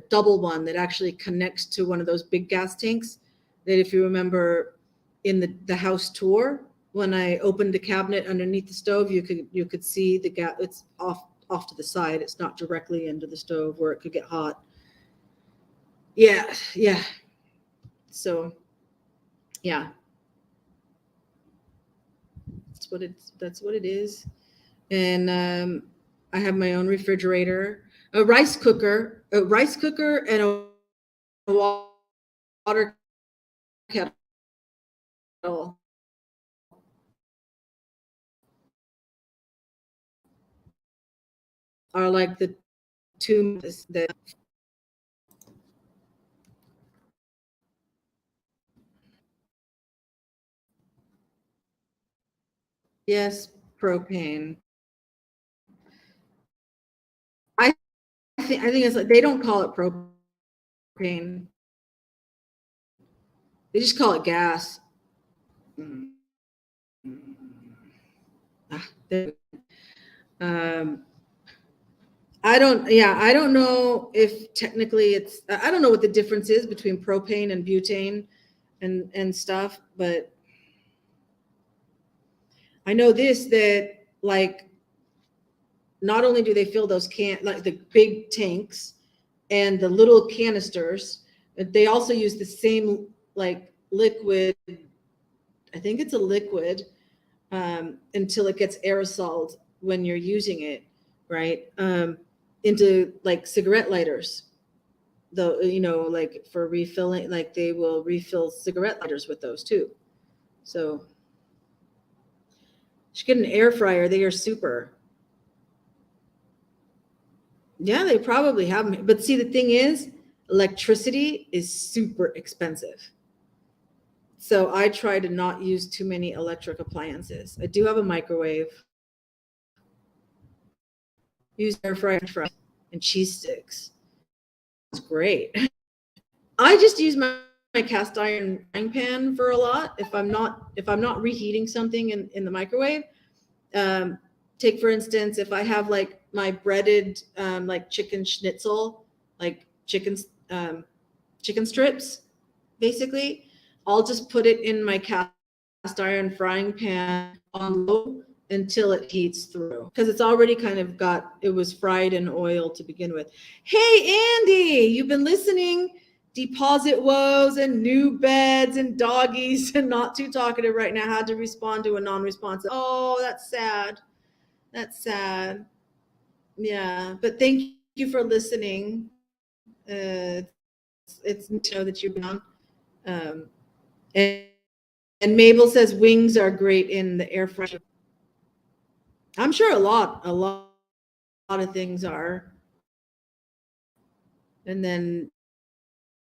double one that actually connects to one of those big gas tanks that, if you remember in the house tour, when I opened the cabinet underneath the stove, you could see the gas. It's off to the side. It's not directly into the stove where it could get hot. Yeah. So, yeah, that's what it is. And I have my own refrigerator, a rice cooker, and a water kettle. Are like the 2 that. Yes, propane. I think it's like they don't call it propane. They just call it gas. I don't know if technically I don't know what the difference is between propane and butane and stuff, but I know that like not only do they fill those like the big tanks and the little canisters, but they also use the same like liquid. I think it's a liquid until it gets aerosoled when you're using it, right? Into like cigarette lighters. Though, like for refilling, like they will refill cigarette lighters with those too. So you should get an air fryer. They are super. Yeah, they probably have them. But see, the thing is, electricity is super expensive. So I try to not use too many electric appliances. I do have a microwave. Use air fryer and cheese sticks. It's great. I just use my cast iron frying pan for a lot. If I'm not reheating something in the microwave, take for instance, if I have like my breaded like chicken schnitzel, like chicken chicken strips, basically. I'll just put it in my cast iron frying pan on low until it heats through, because it's already kind of it was fried in oil to begin with. Hey, Andy, you've been listening. Deposit woes and new beds and doggies and not too talkative right now. How to respond to a non-responsive. Oh, that's sad. That's sad. Yeah, but thank you for listening. It's to know that you've been on. Um, and, and Mabel says wings are great in the air fryer. I'm sure a lot of things are, and then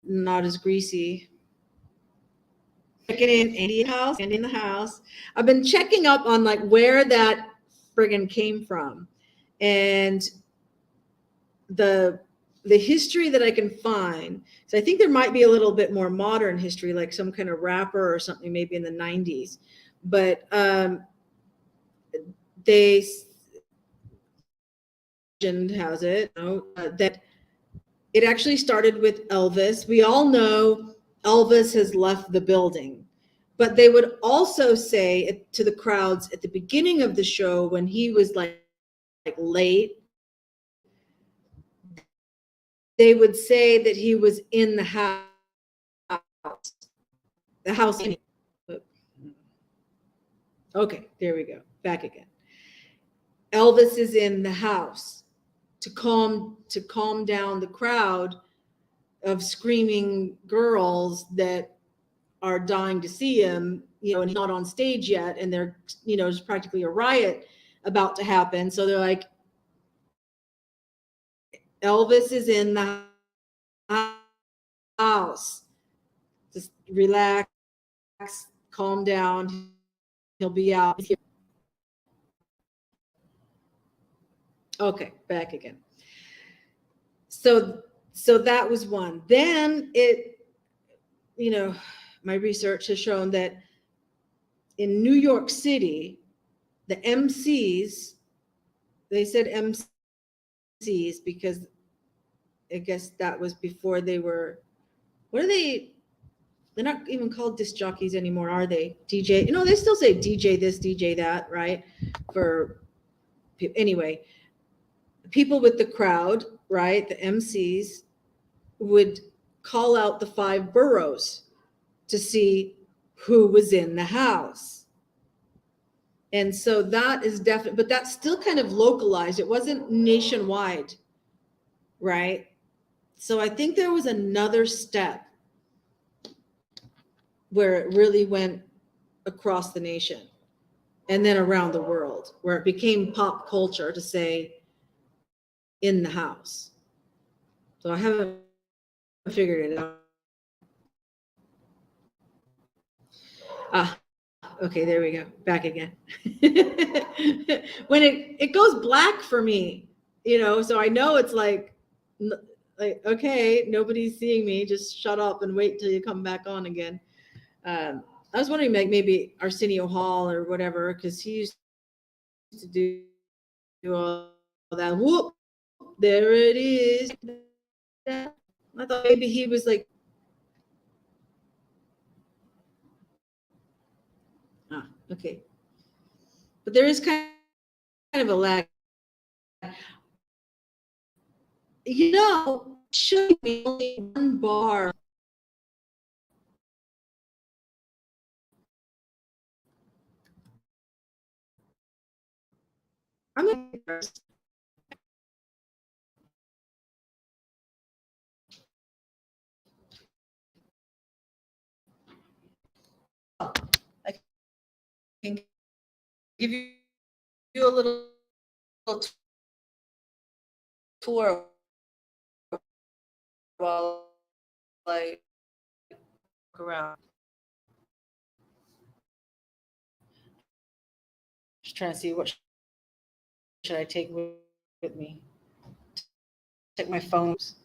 not as greasy. Checking in Andy in the house. I've been checking up on like where that friggin' came from, and the history that I can find. So I think there might be a little bit more modern history, like some kind of rapper or something, maybe in the 90s. But they has it, that it actually started with Elvis. We all know Elvis has left the building, but they would also say to the crowds at the beginning of the show when he was like late, they would say that he was in the house. The house. Okay, there we go. Back again. Elvis is in the house to calm down the crowd of screaming girls that are dying to see him, and he's not on stage yet, and there's practically a riot about to happen. So they're like, Elvis is in the house. Just relax, calm down. He'll be out. Okay, back again. So that was one. Then my research has shown that in New York City, the MCs, they said MCs because I guess that was before they were, what are they? They're not even called disc jockeys anymore, are they? DJ, they still say DJ this, DJ that, right? Anyway, people with the crowd, right? The MCs would call out the 5 boroughs to see who was in the house. And so that is definitely, but that's still kind of localized. It wasn't nationwide, right? So I think there was another step where it really went across the nation and then around the world, where it became pop culture to say in the house. So I haven't figured it out. Okay, there we go. Back again. When it goes black for me, so I know it's like, okay, nobody's seeing me. Just shut up and wait till you come back on again. I was wondering, like maybe Arsenio Hall or whatever, because he used to do all that. Whoop, there it is. I thought maybe he was like, okay. But there is kind of a lag. Should be only one bar. I'm gonna I can give you a little tour while I look around. Just trying to see what should I take with me. Check my phones.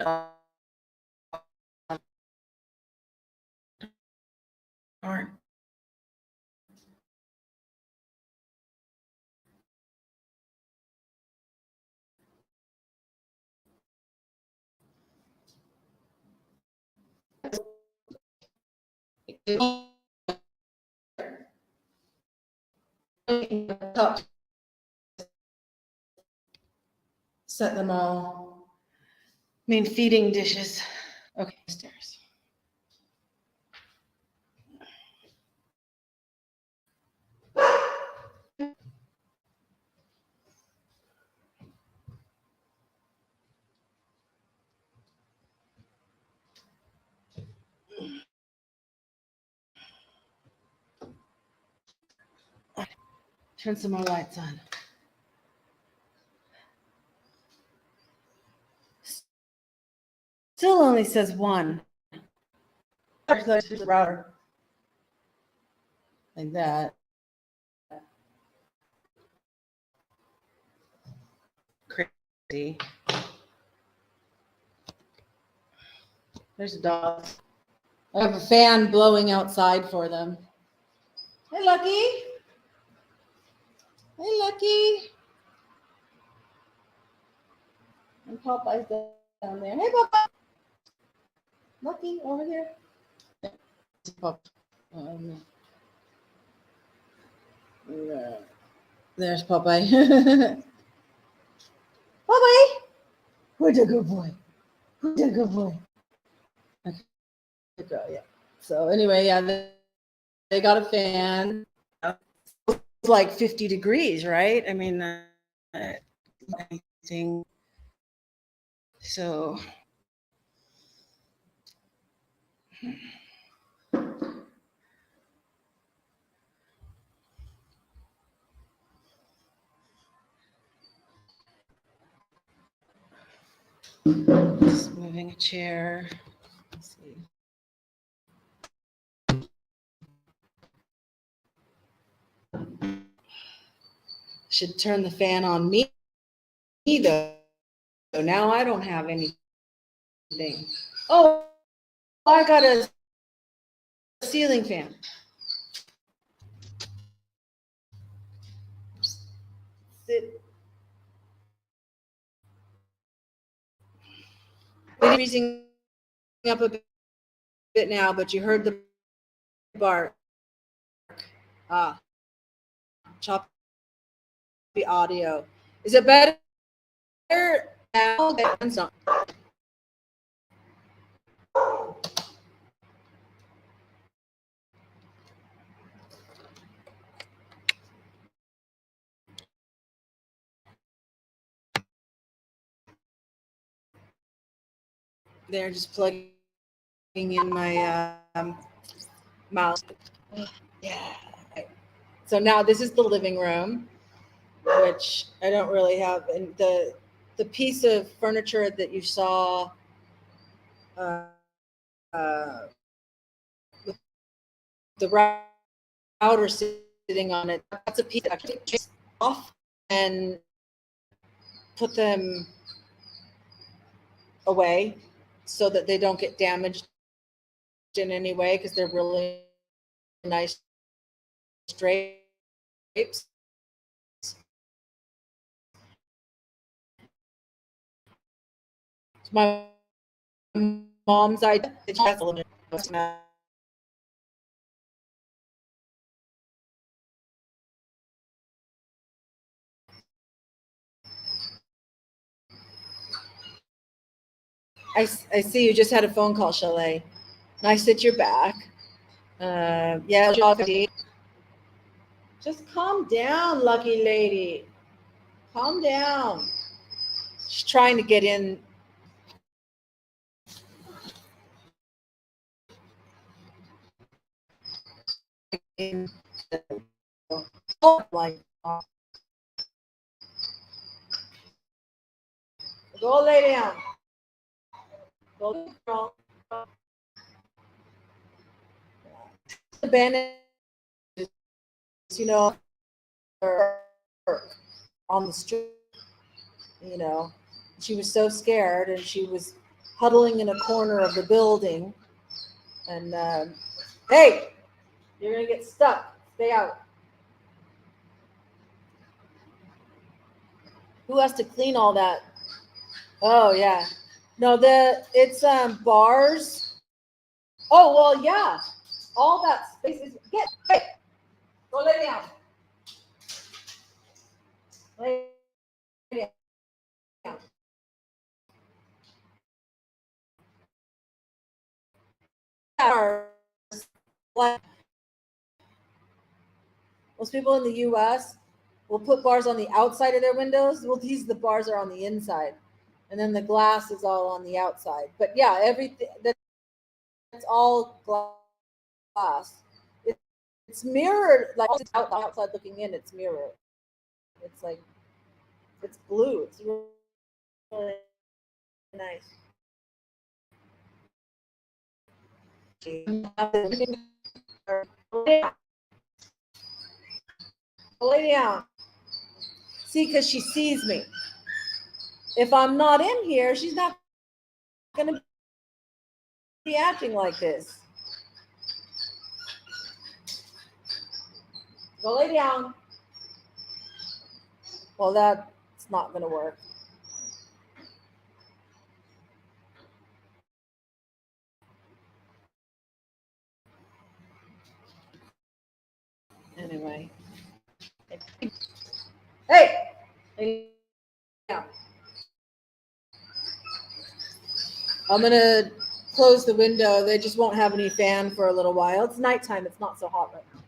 Darn. Set them all. I mean, feeding dishes. Okay, stairs. Turn some more lights on. Still only says 1. The router. Like that. Crazy. There's a dog. I have a fan blowing outside for them. Hey, Lucky. Hey, Lucky. And Popeye's down there. Hey, Popeye. Lucky, over here. There's Popeye. Popeye! Who's a good boy? Who's a good boy? Okay. Good girl, yeah. So anyway, yeah, they got a fan. It's like 50 degrees, right? I mean, anything. So just moving a chair. Let's see. Should turn the fan on me though. So now I don't have anything. Oh, I got a ceiling fan. Sit. It's freezing up a bit now, but you heard the bark. Choppy audio. Is it better now? They're just plugging in my mouse. Yeah. So now this is the living room, which I don't really have. And the piece of furniture that you saw with the router sitting on it, that's a piece that actually takes off and put them away so that they don't get damaged in any way, because they're really nice drapes. It's my mom's idea. I see you just had a phone call, Chalet. Nice that you're back. Yeah, just calm down, lucky lady. Calm down. She's trying to get in. Like, go lay down. Go, girl. The bandage, you know, on the street. You know, she was so scared, and she was huddling in a corner of the building. And hey, you're gonna get stuck. Stay out. Who has to clean all that? Oh yeah. No, it's bars. Oh well, yeah. all that space is hey, go lay down. Lay down. Most people in the U.S. will put bars on the outside of their windows. Well, the bars are on the inside, and then the glass is all on the outside. But yeah, everything that's all glass. It's mirrored, like outside looking in. It's mirrored. It's like it's blue. It's really nice. Lay down. See, because she sees me. If I'm not in here, she's not going to be acting like this. Go lay down. Well, that's not going to work. Anyway. Hey! Lay down. I'm going to close the window. They just won't have any fan for a little while. It's nighttime. It's not so hot right now.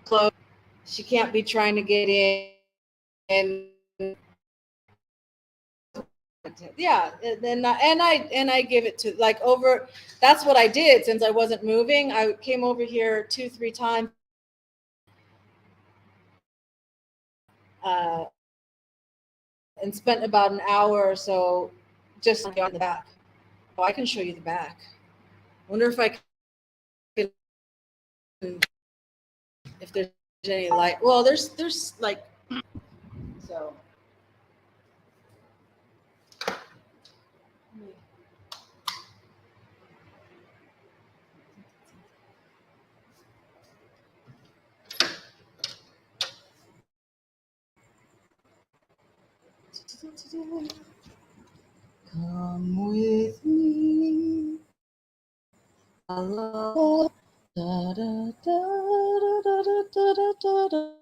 Close. She can't be trying to get in. Yeah, and I give it to like over. That's what I did since I wasn't moving. I came over here 2-3 times. Uh, and spent about an hour or so just on the back. Oh, I can show you the back. Wonder if I can, if there's any light. Well, there's like so. Come with me. Da, da, da, da, da, da, da, da.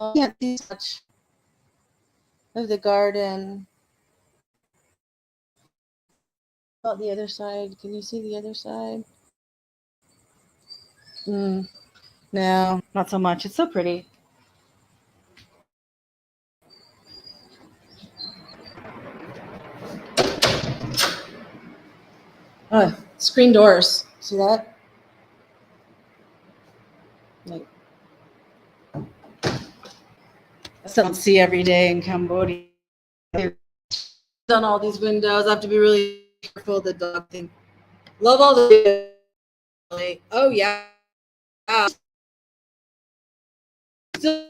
I can't see much of the garden. About the other side. Can you see the other side? No, not so much. It's so pretty. Oh, screen doors. See that? Like, I don't see every day in Cambodia. On all these windows, I have to be really careful. The dog thing. Love all the. Oh yeah. Still,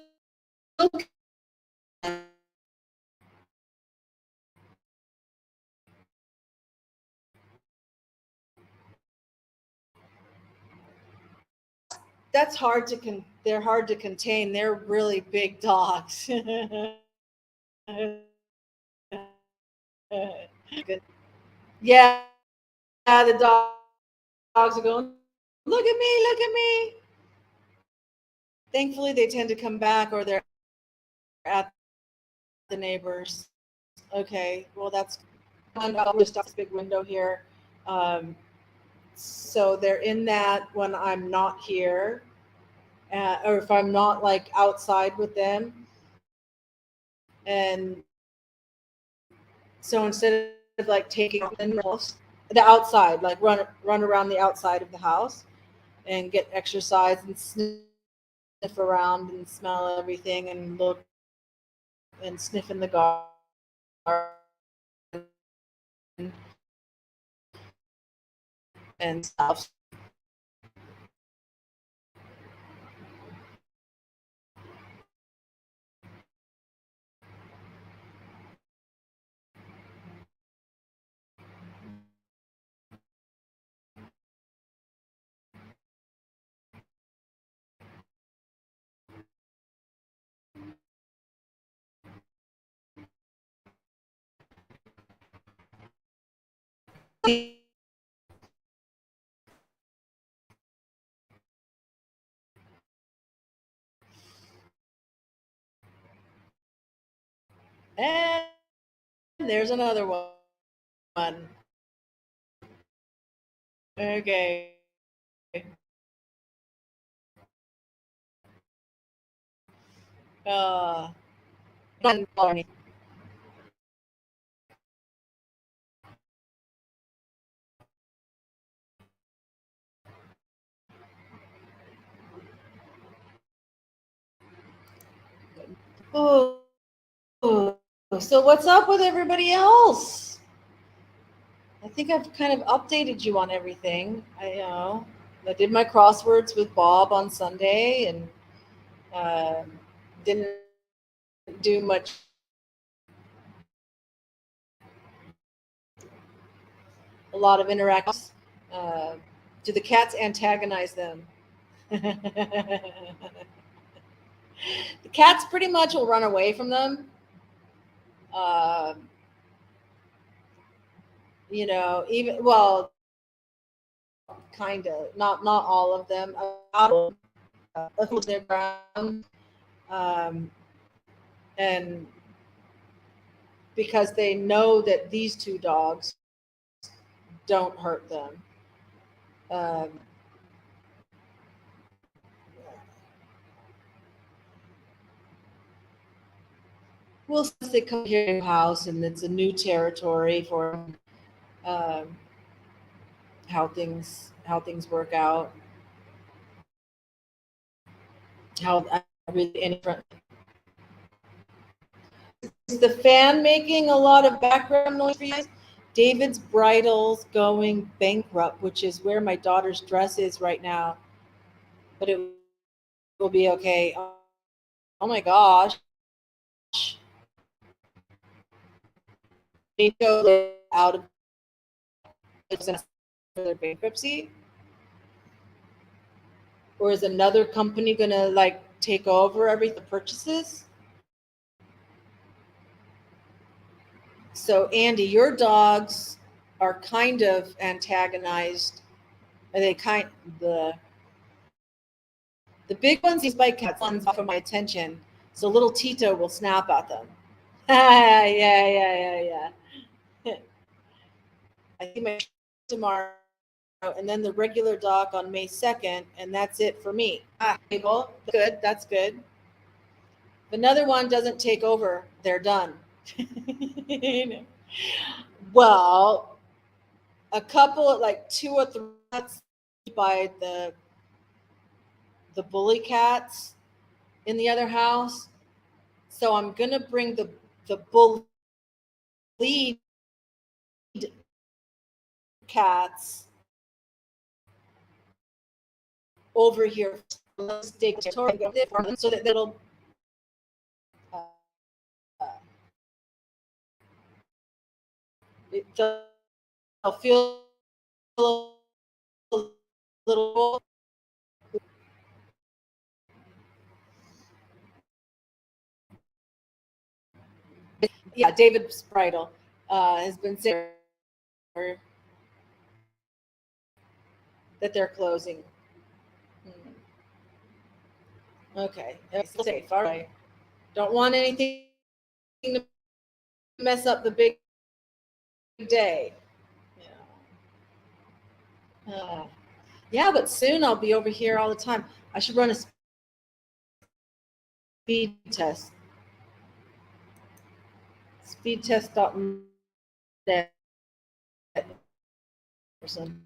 that's hard to they're hard to contain. They're really big dogs. Yeah, the dogs are going, look at me, look at me. Thankfully, they tend to come back or they're at the neighbors. Okay, well, that's just this big window here. So they're in that when I'm not here, or if I'm not like outside with them. And so instead of like taking the outside, like run around the outside of the house and get exercise and sniff around and smell everything and look and sniff in the garden. and stuff. And there's another one. Okay. Uh, oh, so what's up with everybody else? I think I've kind of updated you on everything. I did my crosswords with Bob on Sunday and didn't do much. A lot of interactions. Uh, do the cats antagonize them? The cats pretty much will run away from them. Uh, even well, kind of not all of them. Their ground, um, and because they know that these two dogs don't hurt them. Um, well, since they come here to your house and it's a new territory for them, um, how things work out, how really any front. Is the fan making a lot of background noise for you guys? David's bridal's going bankrupt, which is where my daughter's dress is right now, but it will be okay. Oh my gosh. They go out of for their bankruptcy, or is another company gonna like take over everything purchases? So Andy, your dogs are kind of antagonized. Are they kind the big ones? These bite cats ones off of my attention, so little Tito will snap at them. Yeah. I think my tomorrow, and then the regular doc on May 2nd, and that's it for me. Table, good. That's good. If another one doesn't take over, they're done. Well, a couple, like two or three cats by the bully cats in the other house. So I'm gonna bring the bullied cats over here so that they'll uh, they'll feel a little. Yeah, David Spritel has been saying that they're closing. Okay, it's safe. All right. Don't want anything to mess up the big day. Yeah, but soon I'll be over here all the time. I should run a speed test. Speed test.net or something.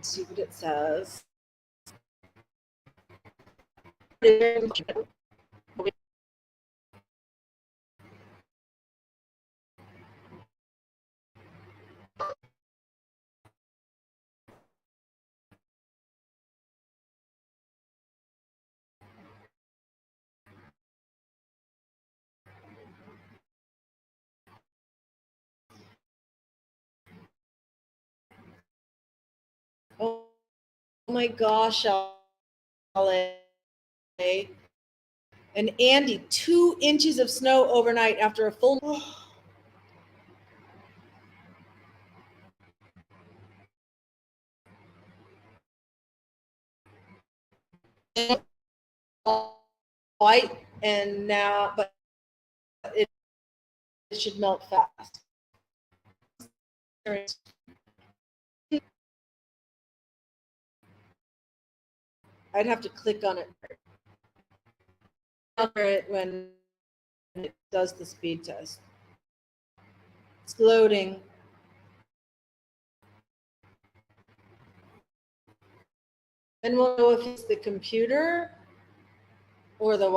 see what it says. Oh my gosh, LA. And Andy, 2 inches of snow overnight after a full. White and now, but it should melt fast. I'd have to click on it when it does the speed test. It's loading. And we'll know if it's the computer or the.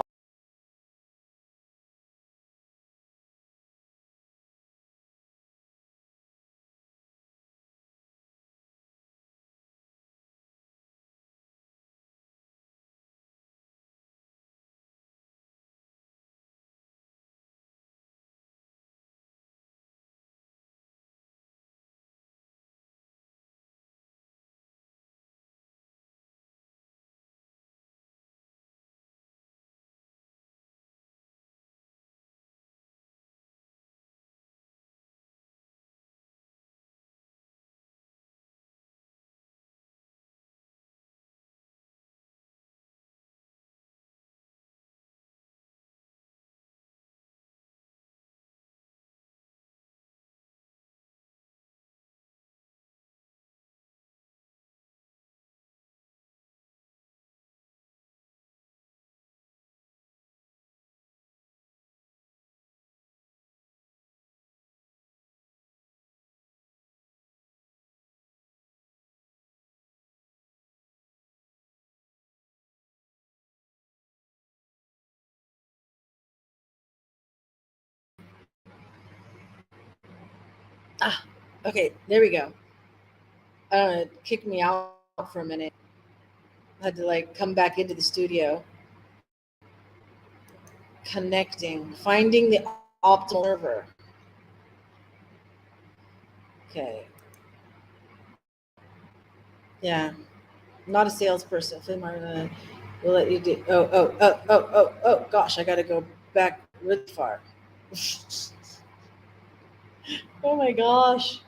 Okay, there we go. I don't know, it kicked me out for a minute. I had to like come back into the studio. Connecting, finding the optimal server. Okay. Yeah, not a salesperson. Flea market will let you do. Oh. Gosh, I got to go back really far. Oh my gosh.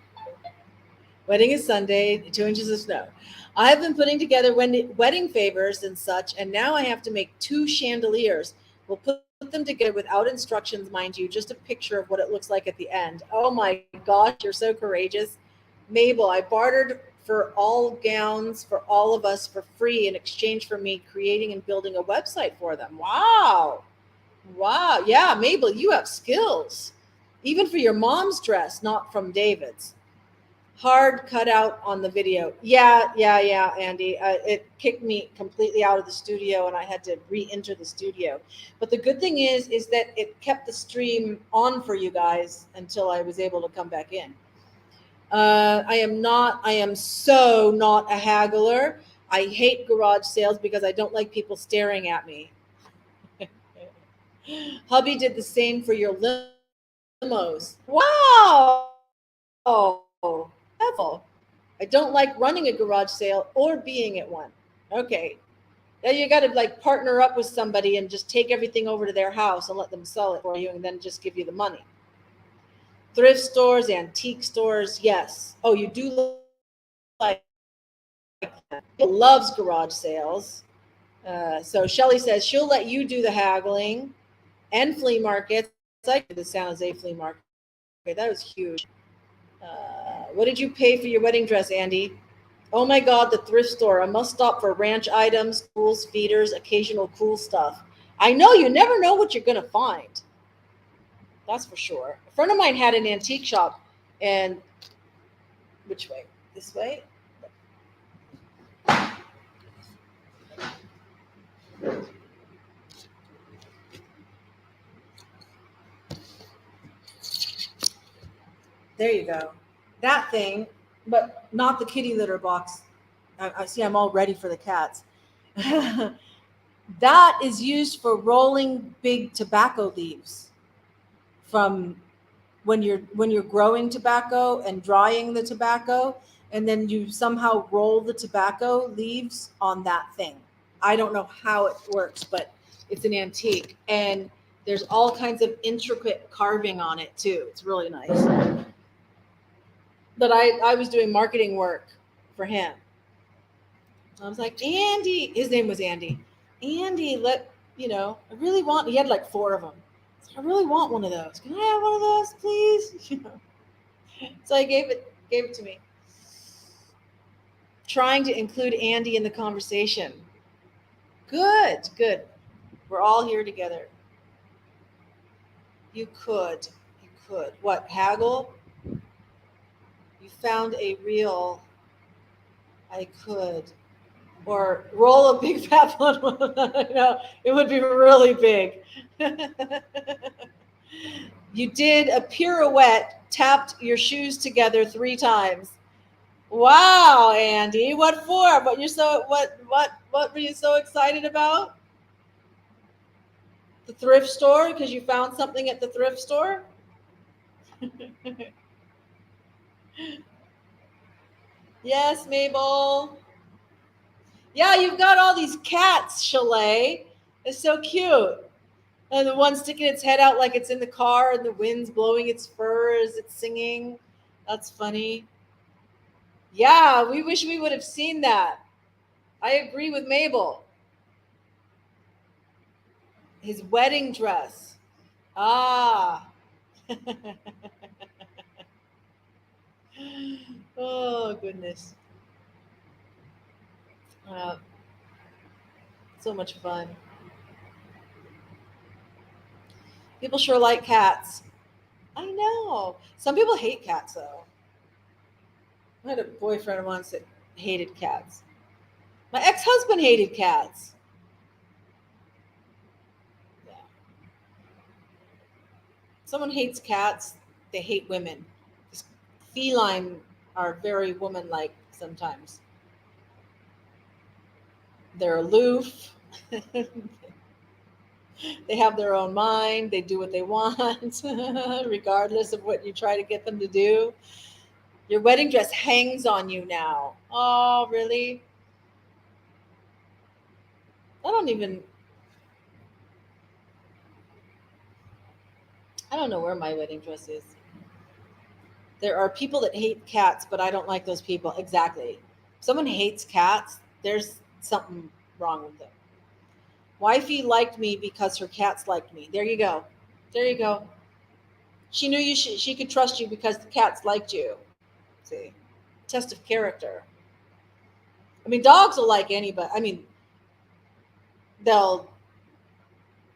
Wedding is Sunday, 2 inches of snow. I have been putting together wedding favors and such, and now I have to make 2 chandeliers. We'll put them together without instructions, mind you, just a picture of what it looks like at the end. Oh my gosh, you're so courageous. Mabel, I bartered for all gowns for all of us for free in exchange for me creating and building a website for them. Wow. Wow. Yeah, Mabel, you have skills. Even for your mom's dress, not from David's. Hard cutout on the video. Yeah, Andy. It kicked me completely out of the studio, and I had to re-enter the studio. But the good thing is that it kept the stream on for you guys until I was able to come back in. I am so not a haggler. I hate garage sales because I don't like people staring at me. Hubby did the same for your limos. Wow. That's all. I don't like running a garage sale or being at one. Okay. Now you got to like partner up with somebody and just take everything over to their house and let them sell it for you and then just give you the money. Thrift stores, antique stores, yes. Oh, you do like loves garage sales. So Shelly says she'll let you do the haggling and flea markets. I did the San Jose flea market. Okay, that was huge. What did you pay for your wedding dress, Andy? Oh my God, the thrift store. I must stop for ranch items, tools, feeders, occasional cool stuff. I know you never know what you're going to find. That's for sure. A friend of mine had an antique shop, and which way? This way? There you go. That thing, but not the kitty litter box. I see I'm all ready for the cats. That is used for rolling big tobacco leaves from when you're growing tobacco and drying the tobacco, and then you somehow roll the tobacco leaves on that thing. I don't know how it works, but it's an antique, and there's all kinds of intricate carving on it too. It's really nice. But I was doing marketing work for him. I was like, Andy, his name was Andy. Andy, I really want, he had like four of them. I really want one of those. Can I have one of those, please? So I gave it to me. Trying to include Andy in the conversation. Good, good. We're all here together. You could. You could. What, haggle? You found a real, I could. Or roll a big fat one. No, it would be really big. You did a pirouette, tapped your shoes together 3 times. Wow, Andy, what for? What were you so excited about? The thrift store because you found something at the thrift store? Yes, Mabel. Yeah, you've got all these cats, Chalet. It's so cute. And the one sticking its head out like it's in the car and the wind's blowing its fur as it's singing. That's funny. Yeah, we wish we would have seen that. I agree with Mabel. His wedding dress. Ah. Oh, goodness. Uh, so much fun. People sure like cats. I know. Some people hate cats, though. I had a boyfriend once that hated cats. My ex-husband hated cats. Yeah. Someone hates cats, they hate women. Feline are very woman-like sometimes. They're aloof. They have their own mind. They do what they want, regardless of what you try to get them to do. Your wedding dress hangs on you now. Oh, really? I don't even, I don't know where my wedding dress is. There are people that hate cats, but I don't like those people. Exactly. If someone hates cats, there's something wrong with them. Wifey liked me because her cats liked me. There you go. There you go. She knew she could trust you because the cats liked you. See, test of character. I mean, dogs will like anybody. I mean, they'll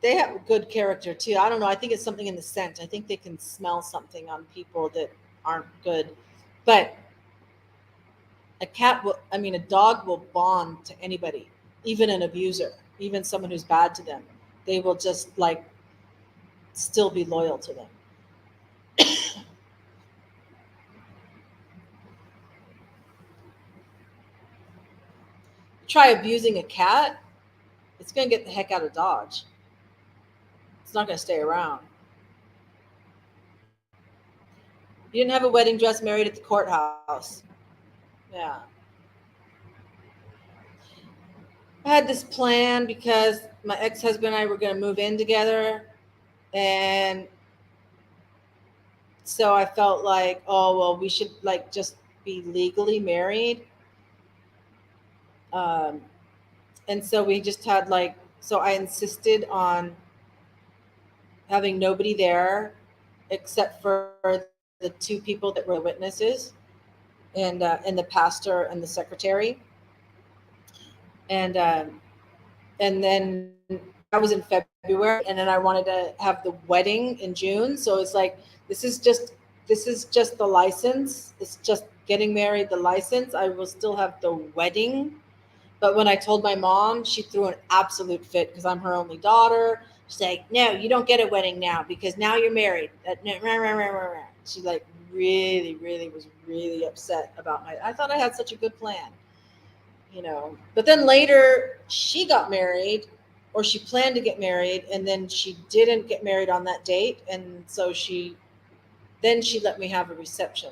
they have good character too. I don't know. I think it's something in the scent. I think they can smell something on people that aren't good. But a dog will bond to anybody, even an abuser, even someone who's bad to them. They will just like still be loyal to them. Try abusing a cat, it's going to get the heck out of Dodge. It's not going to stay around. You didn't have a wedding dress, married at the courthouse. Yeah. I had this plan because my ex-husband and I were going to move in together. And so I felt like, oh, well, we should like just be legally married. Um, and so we just had like, so I insisted on having nobody there except for the 2 people that were witnesses, and the pastor and the secretary. And then that was in February, and then I wanted to have the wedding in June. So it's like this is just the license. It's just getting married, the license. I will still have the wedding, But when I told my mom, she threw an absolute fit because I'm her only daughter. She's like, "No, you don't get a wedding now because now you're married." She like really, really was really upset about my. I thought I had such a good plan, you know. But then later, she got married, or she planned to get married, and then she didn't get married on that date, and so she let me have a reception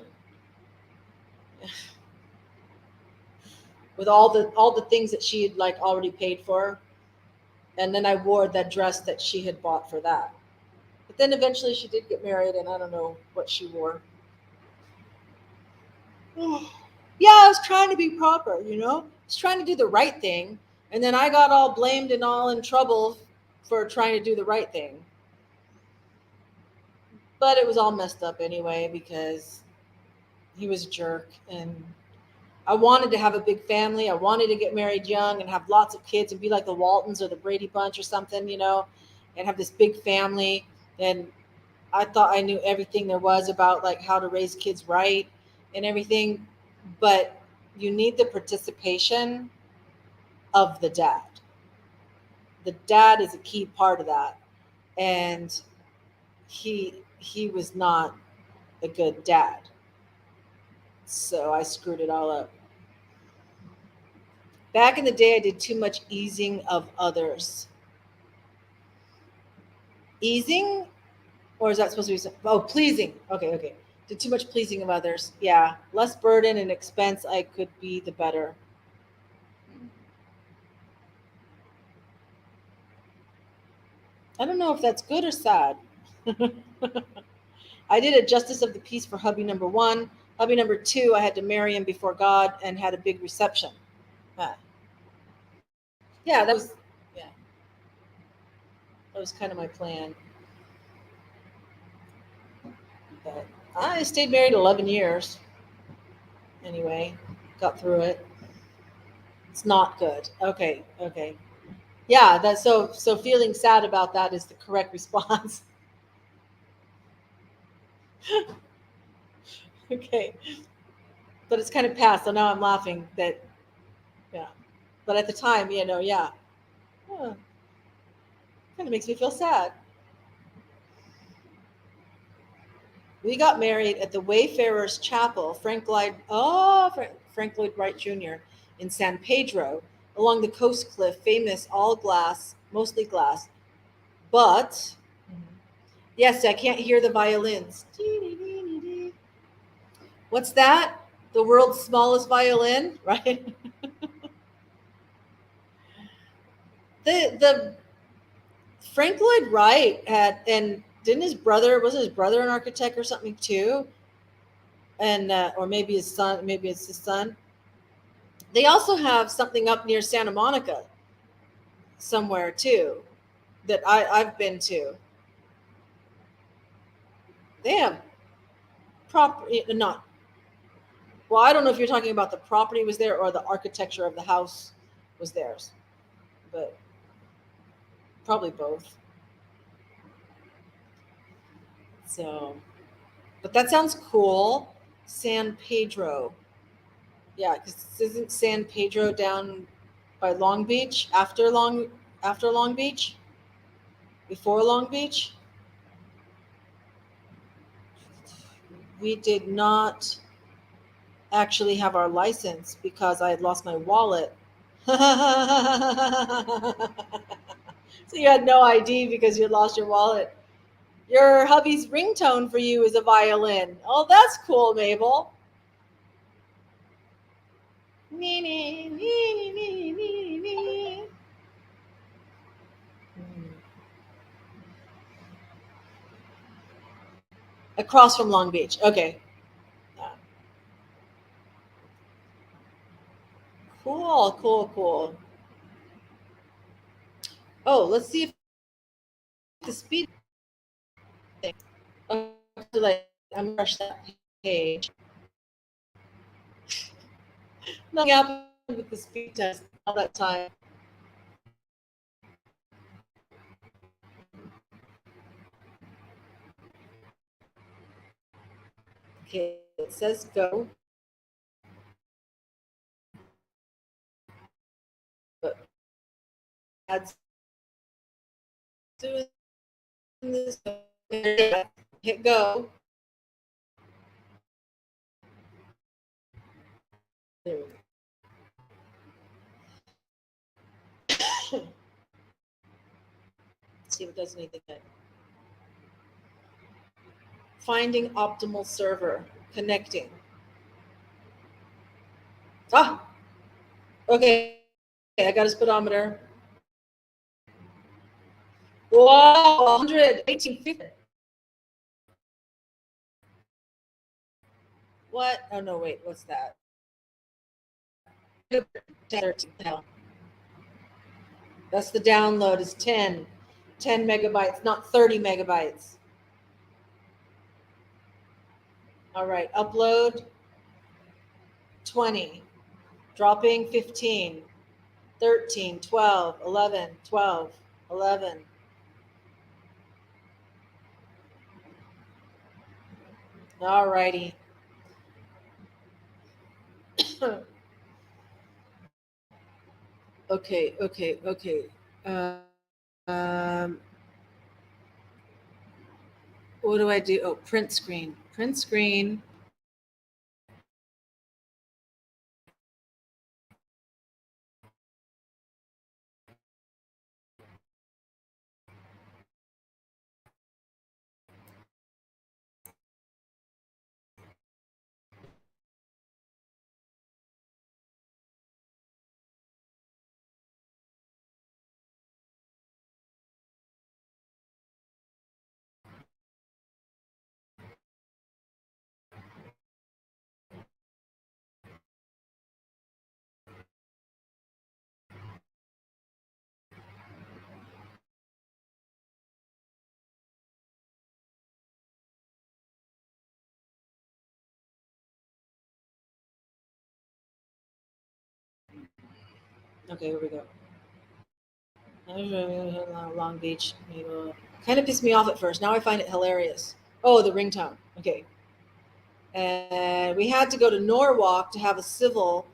with all the things that she had like already paid for, and then I wore that dress that she had bought for that. But then eventually she did get married, and I don't know what she wore. Yeah, I was trying to be proper, you know? I was trying to do the right thing, and then I got all blamed and all in trouble for trying to do the right thing. But it was all messed up anyway because he was a jerk, and I wanted to have a big family. I wanted to get married young and have lots of kids and be like the Waltons or the Brady Bunch or something, you know, and have this big family. And I thought I knew everything there was about like how to raise kids right and everything. But you need the participation of the dad. The dad is a key part of that. And he was not a good dad. So I screwed it all up. Back in the day I did too much easing of others. Easing, or is that supposed to be pleasing? Okay, okay. Did too much pleasing of others. Yeah, less burden and expense I could be, the better. I don't know if that's good or sad. I did a justice of the peace for hubby number one. Hubby number two, I had to marry him before God and had a big reception. Huh. Yeah, yeah, that was kind of my plan. But I stayed married 11 years anyway. Got through it. It's not good. Okay, okay. Yeah, that's so feeling sad about that is the correct response. Okay. But it's kind of past, so now I'm laughing that yeah. But at the time, yeah. Huh, kind of makes me feel sad. We got married at the Wayfarers Chapel, Frank Lloyd Wright Jr. in San Pedro, along the coast cliff, famous all glass, mostly glass. But yes, I can't hear the violins. What's that? The world's smallest violin, right? The Frank Lloyd Wright had, and didn't his brother, wasn't his brother an architect or something too? And or maybe his son, maybe it's his son. They also have something up near Santa Monica somewhere too that I've been to. They have property, not, well, I don't know if you're talking about the property was there or the architecture of the house was theirs, but probably both. So, but that sounds cool. San Pedro. Yeah, because isn't San Pedro down by Long Beach after Long Beach? Before Long Beach? We did not actually have our license because I had lost my wallet. So you had no ID because you lost your wallet. Your hubby's ringtone for you is a violin. Oh, that's cool, Mabel. Nee, nee, nee, nee, nee, nee. Across from Long Beach. Okay. Yeah. Cool, cool, cool. Oh, let's see if the speed thing. Okay, like I'm gonna rush that page. Nothing happened with the speed test all that time. Okay, it says go. doing this. Hit go. There we go. See if it does anything good. Finding optimal server. Connecting. Ah, okay. I got a speedometer. Wow, 118.50. What? Oh no, wait. What's that? 13. That's the download is 10 megabytes, not 30 megabytes. All right, upload 20, dropping 15, 13, 12, 11, 12, 11. All righty. Okay. Um, what do I do? Oh, print screen. Print screen. Okay, here we go. Long Beach. Kind of pissed me off at first. Now I find it hilarious. Oh, the ringtone. Okay. And we had to go to Norwalk to have a civil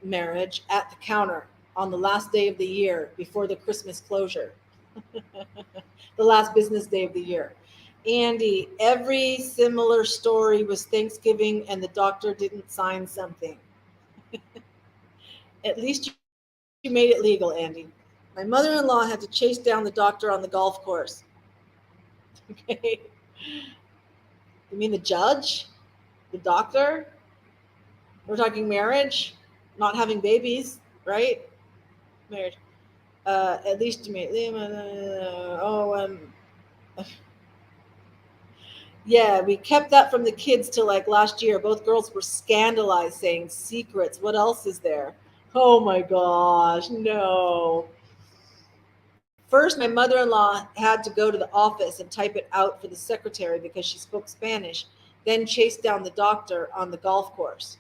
marriage at the counter on the last day of the year before the Christmas closure, the last business day of the year. Andy, every similar story was Thanksgiving and the doctor didn't sign something. At least you made it legal, Andy. My mother-in-law had to chase down the doctor on the golf course. Okay. You mean the judge? The doctor? We're talking marriage, not having babies, right? Marriage. At least you made. Yeah, we kept that from the kids till like last year. Both girls were scandalized, saying secrets. What else is there? Oh my gosh, no. First, my mother in law had to go to the office and type it out for the secretary because she spoke Spanish, then chased down the doctor on the golf course.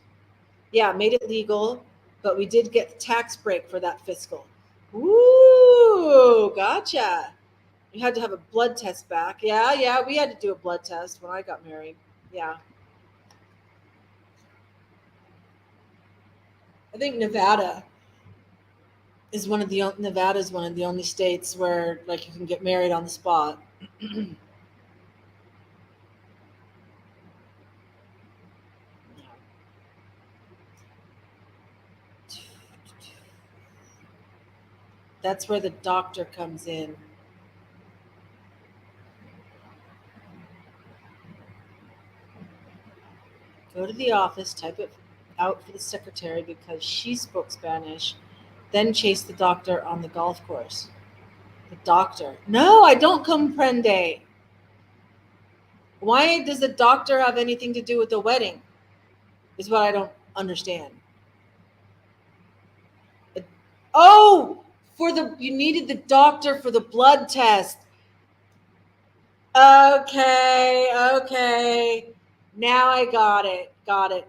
Yeah, made it legal, but we did get the tax break for that fiscal. Ooh, gotcha. You had to have a blood test back. Yeah, we had to do a blood test when I got married. Yeah. I think Nevada is one of the only states where like you can get married on the spot. That's where the doctor comes in. Go to the office, type it out for the secretary because she spoke Spanish, then chase the doctor on the golf course. The doctor. No, I don't comprende. Why does the doctor have anything to do with the wedding? Is what I don't understand. Oh, you needed the doctor for the blood test. Okay. Now I got it. Got it.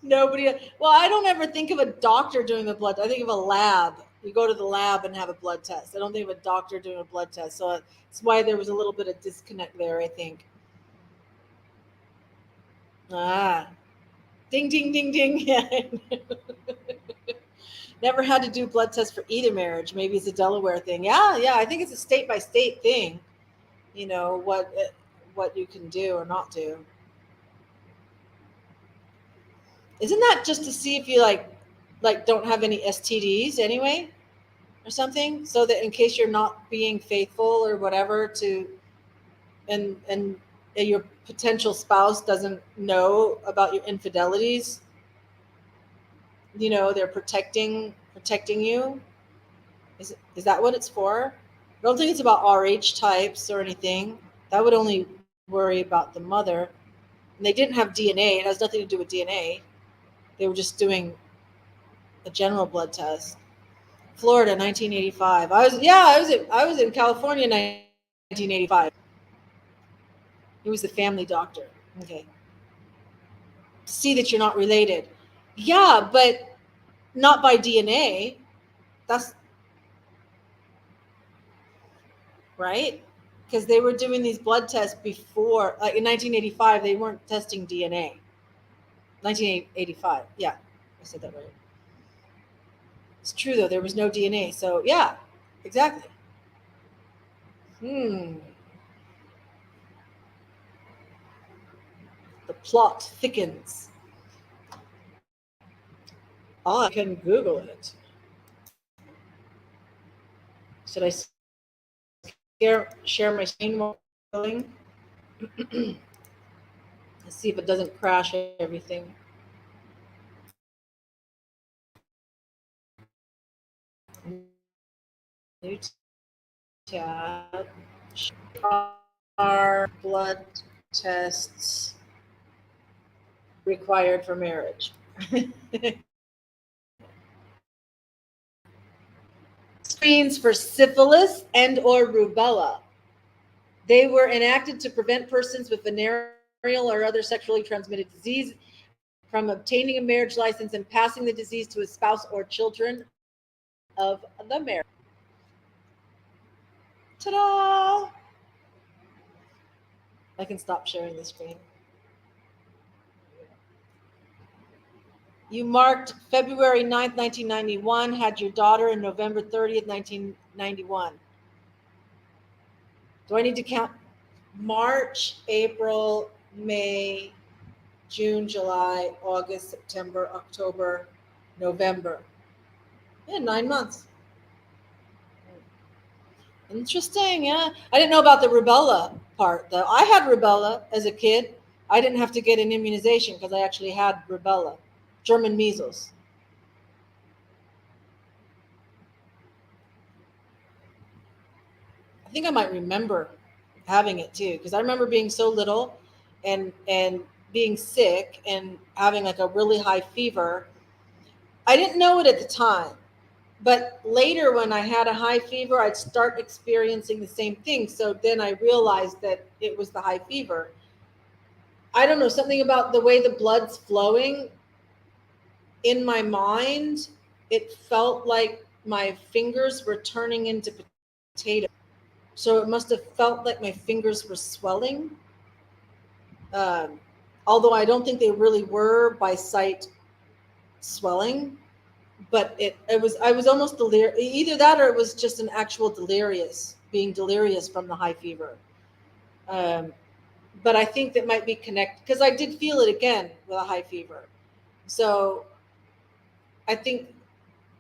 Nobody. Well, I don't ever think of a doctor doing a blood. I think of a lab. You go to the lab and have a blood test. I don't think of a doctor doing a blood test. So that's why there was a little bit of disconnect there, I think. Ah, ding, ding, ding, ding. Yeah. Never had to do blood tests for either marriage. Maybe it's a Delaware thing. Yeah, yeah. I think it's a state by state thing. You know what you can do or not do. Isn't that just to see if you like don't have any STDs anyway or something, so that in case you're not being faithful or whatever to and your potential spouse doesn't know about your infidelities, they're protecting you. Is that what it's for? I don't think it's about RH types or anything. That would only worry about the mother. And they didn't have DNA. It has nothing to do with DNA. They were just doing a general blood test. Florida, 1985. I was in California, 1985. He was the family doctor. Okay, see that you're not related. Yeah, but not by DNA. That's right. Because they were doing these blood tests before, like in 1985, they weren't testing DNA. 1985. Yeah, I said that right. It's true though. There was no DNA. So yeah, exactly. Hmm. The plot thickens. I can Google it. Should I share my screen while going? Let's see if it doesn't crash everything. New tab. Are blood tests required for marriage? Screens for syphilis and or rubella. They were enacted to prevent persons with venereal or other sexually transmitted disease from obtaining a marriage license and passing the disease to a spouse or children of the marriage. Ta-da! I can stop sharing the screen. You marked February 9th, 1991, had your daughter in November 30th, 1991. Do I need to count March, April, May, June, July, August, September, October, November? Yeah, 9 months. Interesting, yeah. I didn't know about the rubella part, though. I had rubella as a kid. I didn't have to get an immunization because I actually had rubella, German measles. I think I might remember having it too, because I remember being so little and being sick and having like a really high fever. I didn't know it at the time, but later when I had a high fever, I'd start experiencing the same thing. So then I realized that it was the high fever. I don't know, something about the way the blood's flowing in my mind. It felt like my fingers were turning into potatoes. So it must have felt like my fingers were swelling. Um, Although I don't think they really were by sight swelling, but I was almost delirious. Either that or it was just an actual being delirious from the high fever. Um, but I think that might be connected because I did feel it again with a high fever. So I think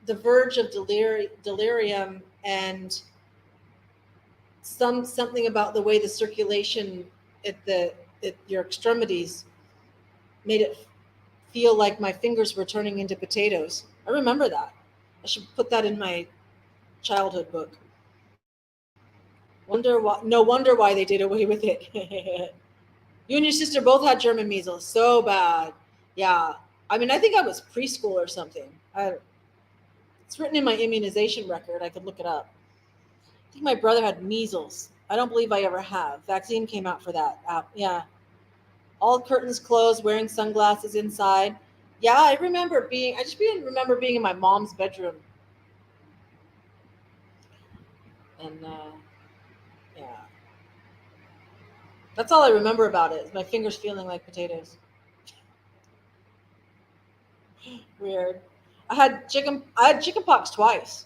the verge of delirium and something about the way the circulation at your extremities made it feel like my fingers were turning into potatoes. I remember that. I should put that in my childhood book. No wonder why they did away with it. You and your sister both had German measles. So bad. Yeah. I mean, I think I was preschool or something. It's written in my immunization record. I could look it up. I think my brother had measles. I don't believe I ever have. Vaccine came out for that. Yeah. All curtains closed, wearing sunglasses inside. Yeah, I just remember being in my mom's bedroom. And yeah, that's all I remember about it. Is my fingers feeling like potatoes. Weird. I had chicken pox twice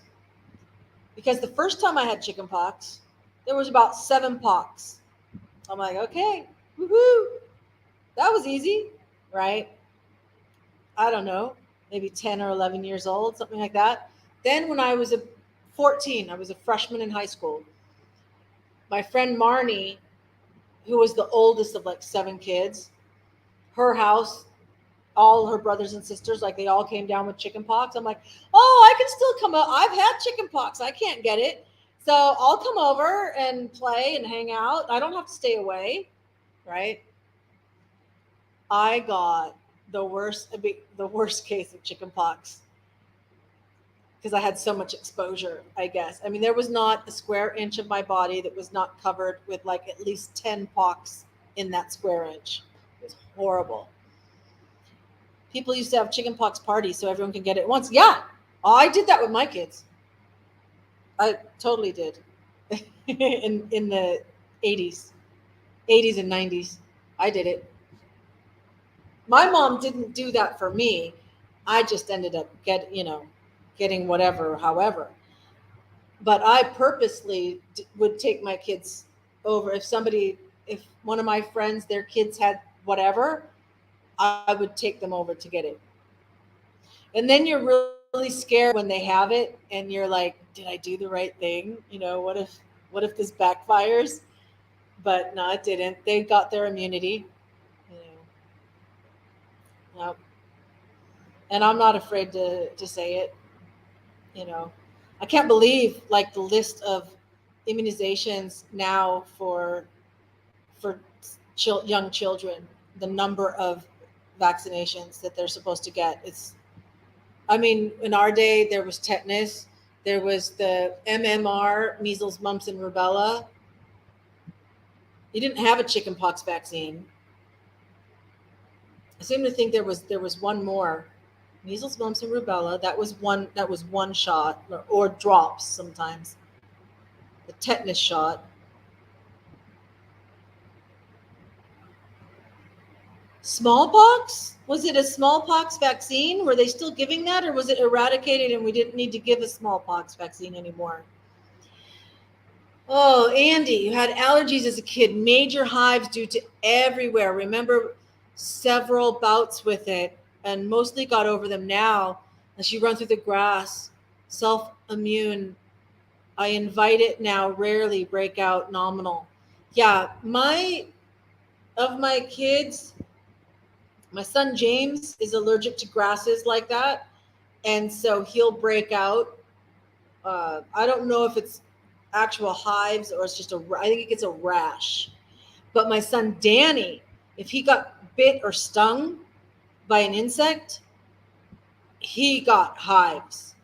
because the first time I had chicken pox, there was about 7 pox. I'm like, okay, woohoo, that was easy, right? I don't know, maybe 10 or 11 years old, something like that. Then when I was 14, I was a freshman in high school. My friend Marnie, who was the oldest of like 7 kids, her house, all her brothers and sisters, like they all came down with chicken pox. I'm like, oh, I can still come out. I've had chicken pox. I can't get it. So I'll come over and play and hang out. I don't have to stay away, right? I got the worst case of chicken pox because I had so much exposure, I guess. I mean, there was not a square inch of my body that was not covered with like at least 10 pox in that square inch. It was horrible. People used to have chicken pox parties so everyone can get it at once. Yeah, I did that with my kids. I totally did. in the 80s, 80s and 90s. I did it. My mom didn't do that for me. I just ended up getting whatever, however. But I purposely would take my kids over if one of my friends, their kids had whatever, I would take them over to get it. And then you're really scared when they have it and you're like, did I do the right thing? What if this backfires? But no, it didn't. They got their immunity. You know. And I'm not afraid to say it, you know. I can't believe like the list of immunizations now for young children, the number of vaccinations that they're supposed to get. I mean, in our day, there was tetanus, there was the MMR, measles, mumps, and rubella. You didn't have a chickenpox vaccine. I seem to think there was one more, measles, mumps, and rubella. That was one shot or drops sometimes. The tetanus shot. Smallpox? Was it a smallpox vaccine? Were they still giving that, or was it eradicated and we didn't need to give a smallpox vaccine anymore? Oh, Andy, you had allergies as a kid, major hives due to everywhere. Remember several bouts with it and mostly got over them now as you run through the grass. Self immune. I invite it now, rarely break out nominal. Yeah, my kids, my son James is allergic to grasses like that. And so he'll break out. I don't know if it's actual hives or it's just I think it gets a rash. But my son Danny, if he got bit or stung by an insect, he got hives.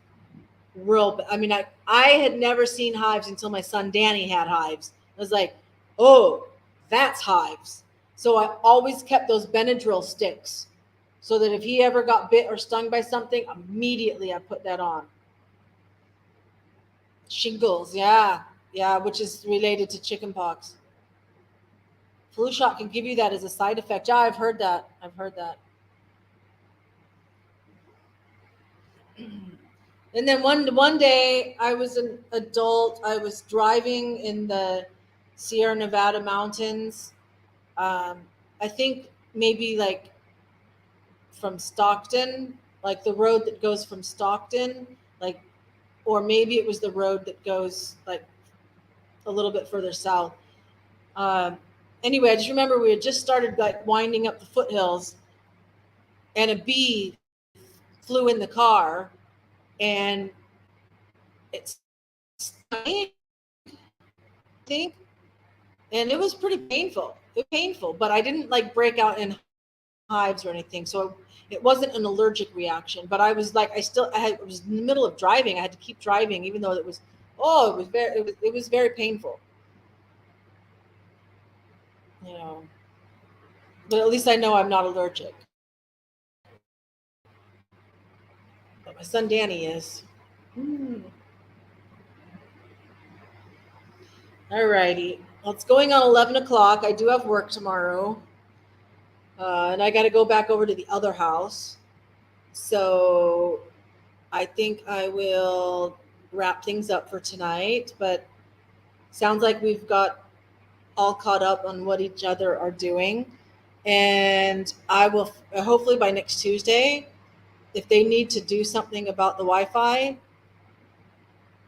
I mean, I had never seen hives until my son Danny had hives. I was like, oh, that's hives. So I always kept those Benadryl sticks so that if he ever got bit or stung by something, immediately I put that on. Shingles, yeah, yeah, which is related to chickenpox. Flu shot can give you that as a side effect. Yeah, I've heard that. I've heard that. And then one day I was an adult. I was driving in the Sierra Nevada mountains. Um, I think maybe like from Stockton, like the road that goes from Stockton, like, or maybe it was the road that goes like a little bit further south. Um, anyway, I just remember we had just started like winding up the foothills, and a bee flew in the car, and it's I think, and it was pretty painful. It was painful, but I didn't like break out in hives or anything, so it wasn't an allergic reaction. But I was like, I was in the middle of driving. I had to keep driving, even though it was very painful. You know, but at least I know I'm not allergic. But my son Danny is. Hmm. All righty. Well, it's going on 11 o'clock. I do have work tomorrow. And I got to go back over to the other house. So I think I will wrap things up for tonight, but sounds like we've got all caught up on what each other are doing. And I will, hopefully by next Tuesday, if they need to do something about the Wi-Fi,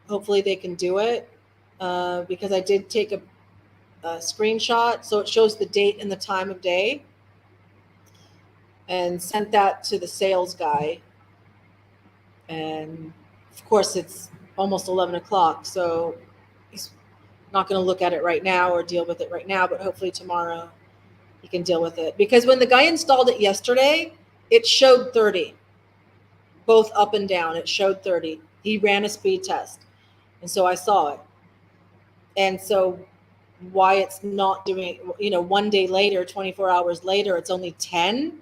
hopefully they can do it. Because I did take a screenshot, so it shows the date and the time of day, and sent that to the sales guy. And of course, it's almost 11 o'clock, so he's not going to look at it right now or deal with it right now, but hopefully tomorrow he can deal with it. Because when the guy installed it yesterday, it showed 30, both up and down. It showed 30. He ran a speed test, and so I saw it. And so why it's not doing, 1 day later, 24 hours later, it's only 10?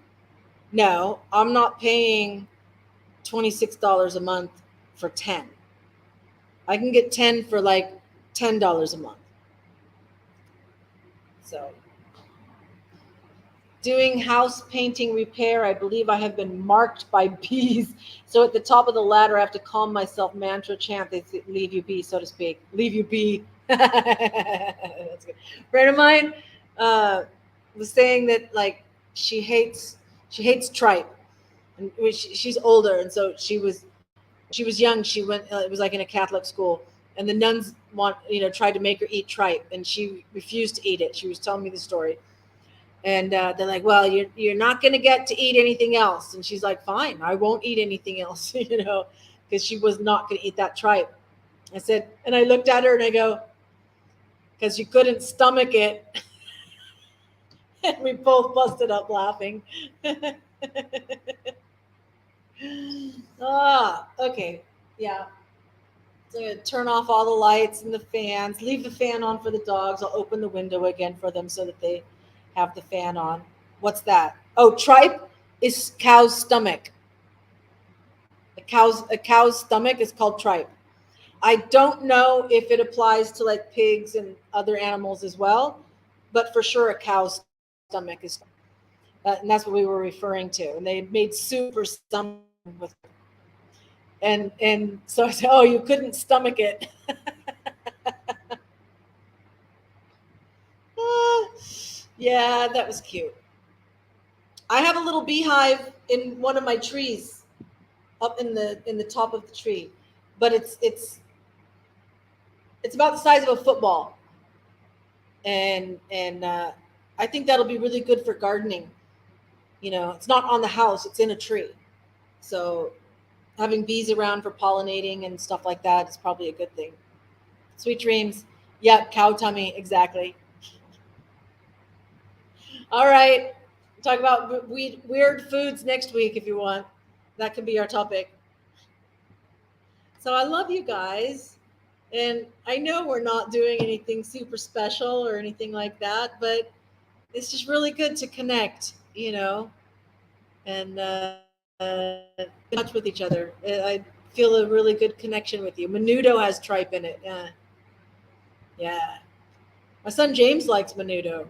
No, I'm not paying $26 a month for 10. I can get 10 for like $10 a month. So, doing house painting repair, I believe I have been marked by bees. So at the top of the ladder, I have to calm myself, mantra chant, they say, leave you be, so to speak. Leave you be. That's good. A friend of mine was saying that like she hates tripe, and she's older, and so she was young. She went. It was like in a Catholic school, and the nuns tried to make her eat tripe, and she refused to eat it. She was telling me the story, and they're like, "Well, you're not going to get to eat anything else." And she's like, "Fine, I won't eat anything else," because she was not going to eat that tripe. I said, and I looked at her and I go, "Because you couldn't stomach it," and we both busted up laughing. Okay, yeah. So turn off all the lights and the fans. Leave the fan on for the dogs. I'll open the window again for them so that they have the fan on. What's that? Oh, tripe is cow's stomach. A cow's stomach is called tripe. I don't know if it applies to like pigs and other animals as well, but for sure a cow's stomach is. And that's what we were referring to. And they made soup or something with. And so I said, "Oh, you couldn't stomach it." Yeah, that was cute. I have a little beehive in one of my trees, up in the top of the tree, but it's about the size of a football, and I think that'll be really good for gardening. It's not on the house; it's in a tree, so having bees around for pollinating and stuff like that is probably a good thing. Sweet dreams. Yep, cow tummy, exactly. All right. Talk about weird foods next week if you want. That could be our topic. So I love you guys. And I know we're not doing anything super special or anything like that, but it's just really good to connect, and in touch with each other. I feel a really good connection with you. Menudo has tripe in it. Yeah. My son James likes menudo.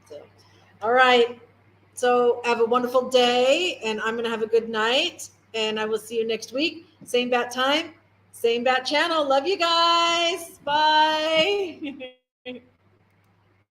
So, all right. So have a wonderful day, and I'm going to have a good night, and I will see you next week. Same bat time, same bat channel. Love you guys. Bye.